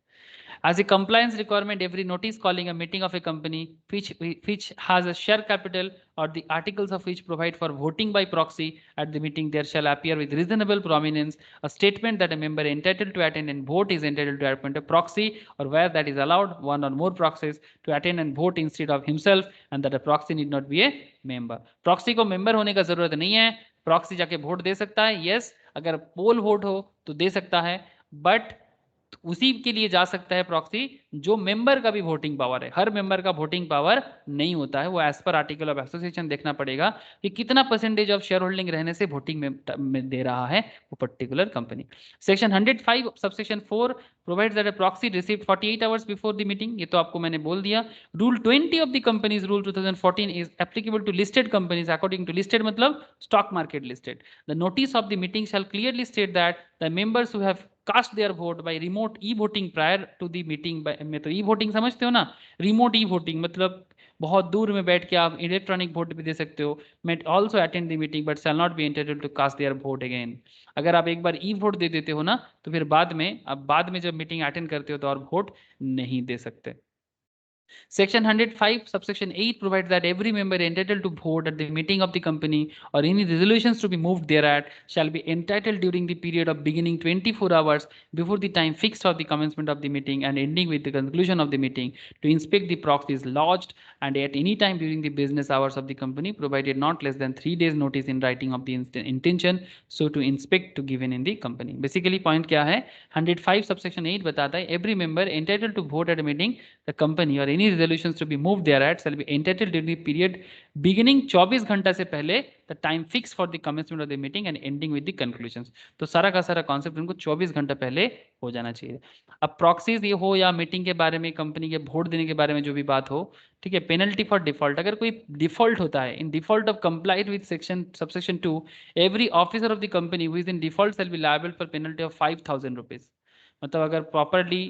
As a compliance requirement, every notice calling a meeting of a company which has a share capital or the articles of which provide for voting by proxy at the meeting, there shall appear with reasonable prominence a statement that a member entitled to attend and vote is entitled to appoint a proxy, or where that is allowed one or more proxies to attend and vote instead of himself, and that a proxy need not be a member. Proxy को member होने का जरूरत नहीं है, proxy जाके vote दे सकता है, yes, अगर पोल वोट हो तो दे सकता है, बट उसी के लिए जा सकता है प्रॉक्सी जो मेंबर का भी वोटिंग पावर है। हर मेंबर का वोटिंग पावर नहीं होता है, वो as per article of association देखना पड़ेगा कि कितना परसेंटेज ऑफ शेयर होल्डिंग रहने से वोटिंग में दे रहा है वो particular company. Section 105 subsection 4 provides that a proxy received 48 hours before the meeting, ये तो आपको मैंने बोल दिया। Rule 20 of the companies rule 2014 is applicable to listed companies according to listed मतलब stock market listed. The notice of the meeting shall clearly state that the members who have cast their vote by remote e-voting prior to the meeting by, में तो e-voting समझते हो ना, remote e-voting मतलब बहुत दूर में बैठ के आप इलेक्ट्रॉनिक वोट भी दे सकते हो, may also attend the meeting but shall not be entitled to cast their vote again। अगर आप एक बार e-vote दे देते हो ना तो फिर बाद में जब मीटिंग अटेंड करते हो तो और वोट नहीं दे सकते। Section 105 subsection 8 provides that every member entitled to vote at the meeting of the company or any resolutions to be moved thereat shall be entitled during the period of beginning 24 hours before the time fixed of the commencement of the meeting and ending with the conclusion of the meeting to inspect the proxies lodged and at any time during the business hours of the company, provided not less than 3 days notice in writing of the intention so to inspect to given in the company. Basically point क्या है, 105 subsection 8 बताता है every member entitled to vote at a meeting the company or any resolutions to be moved thereat shall be entitled during the period beginning 24 घंटा से पहले the time fixed for the commencement of the meeting and ending with the conclusions. तो सारा का सारा concept उनको 24 घंटा पहले हो जाना चाहिए. अब प्रॉक्सीज ये हो या मीटिंग के बारे में, कंपनी के वोट देने के बारे में जो भी बात हो, ठीक है, पेनल्टी फॉर डिफॉल्ट, अगर कोई डिफॉल्ट होता है, in default of complied with section subsection 2 every officer of the company who is in default shall be liable for penalty of 5000 rupees. मतलब अगर प्रॉपरली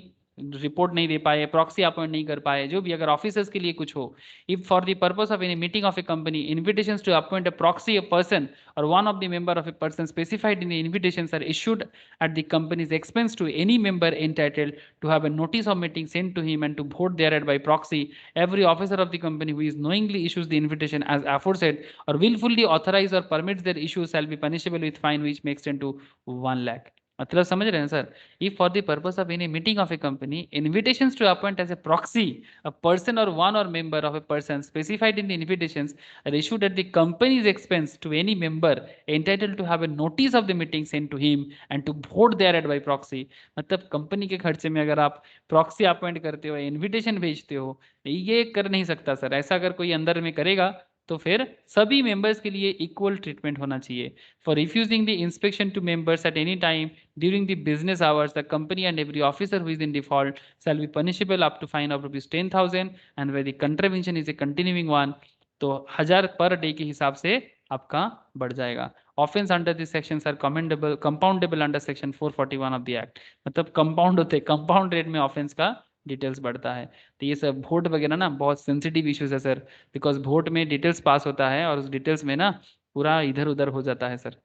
रिपोर्ट नहीं दे पाए, प्रॉक्सी अपॉइंट नहीं कर पाए, जो भी अगर ऑफिसर्स के लिए कुछ हो, if for the purpose of any meeting of a company invitations to appoint a proxy a person or one of the member of a person specified in the invitations are issued at the company's expense to any member entitled to have a notice of meeting sent to him and to vote thereat by proxy, every officer of the company who is knowingly issues the invitation as aforesaid or willfully authorize or permits their issue shall be punishable with fine which may extend to 1 lakh. मतलब समझ रहे हैं sir, if for the purpose of any meeting of a company invitations to appoint as a proxy a person or one or member of a person specified in the invitations are issued at the company's expense to any member entitled to have a notice of the meeting sent to him and to vote thereat by proxy. मतलब company के खर्चे में अगर आप proxy appoint करते हो, invitation भेजते हो, ये कर नहीं सकता सर. ऐसा अगर कोई अंदर में करेगा तो फिर सभी मेंबर्स के लिए इक्वल ट्रीटमेंट होना चाहिए. For refusing the inspection to members at any time during the business hours, the company and every officer who is in default shall be punishable up to fine of rupees 10,000 and where the contravention is a continuing one, तो 1000 per day के हिसाब से आपका बढ़ जाएगा. Offence under this sections are compoundable under section 441 of the act. मतलब compound होते, compound rate में ऑफेंस का डिटेल्स बढ़ता है. तो ये सब वोट वगैरह ना बहुत सेंसिटिव इश्यूज है सर, बिकॉज वोट में डिटेल्स पास होता है और उस डिटेल्स में ना पूरा इधर उधर हो जाता है सर.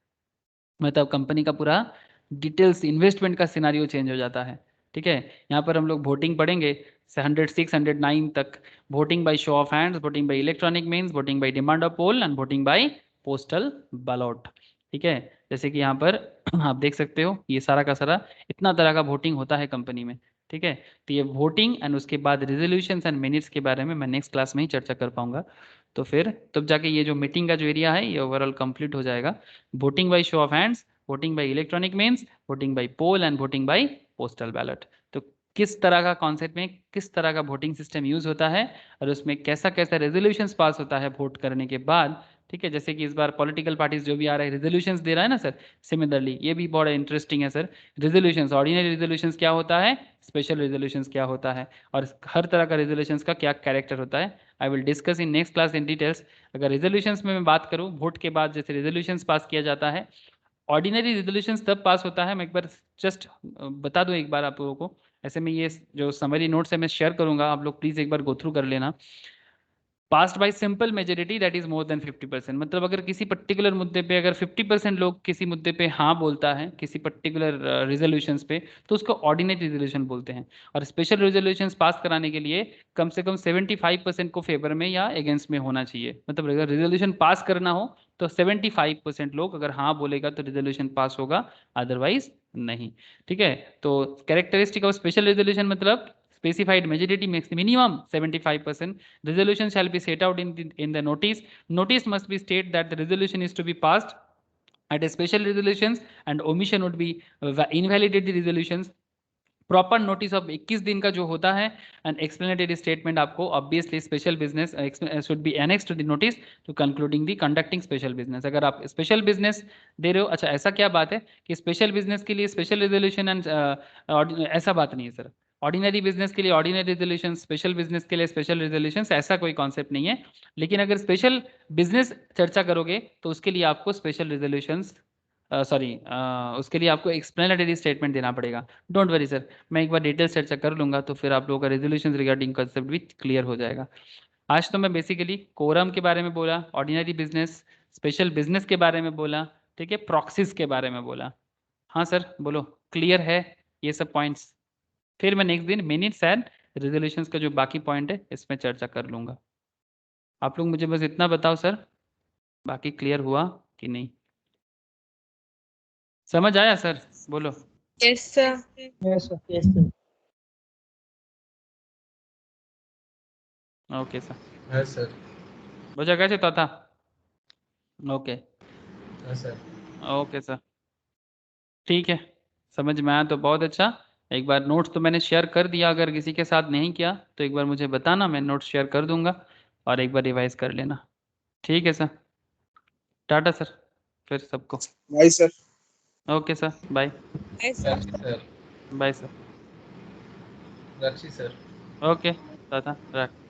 मतलब कंपनी का पूरा डिटेल्स, इन्वेस्टमेंट का सिनारियो चेंज हो जाता है. ठीक है, यहाँ पर हम लोग वोटिंग पढ़ेंगे 106 109 तक. Voting by show of hands, voting by electronic means, voting by demand of poll and voting by postal ballot. ठीक है, जैसे कि यहाँ पर आप देख सकते हो ये सारा का सारा इतना तरह का वोटिंग होता है कंपनी में. ठीक है, तो ये वोटिंग एंड उसके बाद रेजोल्यूशंस एंड मिनट्स के बारे में मैं नेक्स्ट क्लास में ही चर्चा कर पाऊंगा. तो फिर तब जाके ये जो मीटिंग का जो एरिया है ये ओवरऑल कंप्लीट हो जाएगा. Voting by show of hands, voting by electronic means, voting by poll and voting by postal ballot. तो किस तरह का कॉन्सेप्ट में किस तरह का वोटिंग सिस्टम यूज होता है और उसमें कैसा कैसा रेजोल्यूशंस पास होता है वोट करने के बाद. ठीक है, जैसे कि इस बार पॉलिटिकल पार्टीज जो भी आ रहे हैं रेजोल्यूशंस दे रहा है ना सर, सिमिलरली ये भी बहुत इंटरेस्टिंग है सर. रेजोल्यूशंस, ऑर्डिनरी रेजोल्यूशंस क्या होता है, स्पेशल रेजोल्यूशंस क्या होता है और हर तरह का रेजोल्यूशंस का क्या कैरेक्टर होता है, I will discuss in next class in details. अगर रेजोल्यूशंस में मैं बात करूँ, वोट के बाद जैसे रेजोल्यूशंस पास किया जाता है, ऑर्डिनरी रेजोल्यूशंस तब पास होता है, मैं एक बार जस्ट बता दूं एक बार आप लोगों को, ऐसे में ये जो समरी नोट्स है मैं शेयर करूंगा, आप लोग प्लीज एक बार गो थ्रू कर लेना. Passed by simple majority that is more than 50%. मतलब अगर किसी पर्टिकुलर मुद्दे पे अगर 50% लोग किसी मुद्दे पे हाँ बोलता है किसी पर्टिकुलर रेजोल्यूशंस पे, तो उसको ऑर्डिनरी रेजोल्यूशन बोलते हैं. और स्पेशल रेजोल्यूशंस पास कराने के लिए कम से कम 75% को फेवर में या अगेंस्ट में होना चाहिए. मतलब अगर रेजोल्यूशन पास करना हो तो 75% लोग अगर हाँ बोलेगा तो रेजोल्यूशन पास होगा, अदरवाइज नहीं. ठीक है, तो कैरेक्टरिस्टिक ऑफ स्पेशल रेजोल्यूशन मतलब specified majority makes the minimum 75%. Resolution shall be set out in the notice. Notice must be state that the resolution is to be passed at a special resolutions and omission would be invalidate the resolutions. Proper notice of 21 दिन का जो होता है and explanatory statement आपको obviously special business should be annex to the notice to concluding the conducting special business. अगर आप special business दे रहे हो, अच्छा ऐसा क्या बात है कि स्पेशल बिजनेस के लिए स्पेशल रेजोल्यूशन एंड ऐसा बात नहीं है सर. ऑर्डिनरी बिजनेस के लिए ऑर्डिनरी रेजोल्यूशन, स्पेशल बिजनेस के लिए स्पेशल रेजोल्यूशन, ऐसा कोई कॉन्सेप्ट नहीं है. लेकिन अगर स्पेशल बिजनेस चर्चा करोगे तो उसके लिए आपको स्पेशल रेजोल्यूशंस उसके लिए आपको एक्सप्लेनेटरी स्टेटमेंट देना पड़ेगा. डोंट वरी सर, मैं एक बार डिटेल चर्चा कर लूंगा तो फिर आप लोगों का रेजोल्यूशन रिगार्डिंग कंसेप्ट भी क्लियर हो जाएगा. आज तो मैं बेसिकली कोरम के बारे में बोला, ऑर्डिनरी बिजनेस, स्पेशल बिजनेस के बारे में बोला, ठीक है, प्रॉक्सीज के बारे में बोला. हाँ सर बोलो, क्लियर है ये सब पॉइंट्स? फिर मैं नेक्स्ट दिन मिनट्स एंड रेजोल्यूशंस का जो बाकी पॉइंट है इसमें चर्चा कर लूँगा। आप लोग मुझे बस इतना बताओ सर, बाकी क्लियर हुआ कि नहीं? समझ आया सर? बोलो। Yes, sir. Yes sir. Okay sir. हाँ सर। बुझा कैसे तो था? ओके हाँ सर। ओके सर, ठीक है, समझ में आया तो बहुत अच्छा। एक बार नोट्स तो मैंने शेयर कर दिया, अगर किसी के साथ नहीं किया तो एक बार मुझे बताना, मैं नोट्स शेयर कर दूंगा और एक बार रिवाइज कर लेना। ठीक है सर, टाटा सर फिर सबको। Bye, sir. Okay sir, bye. Bye, sir. Sir bye sir. Rakshi sir. Okay tata, रख।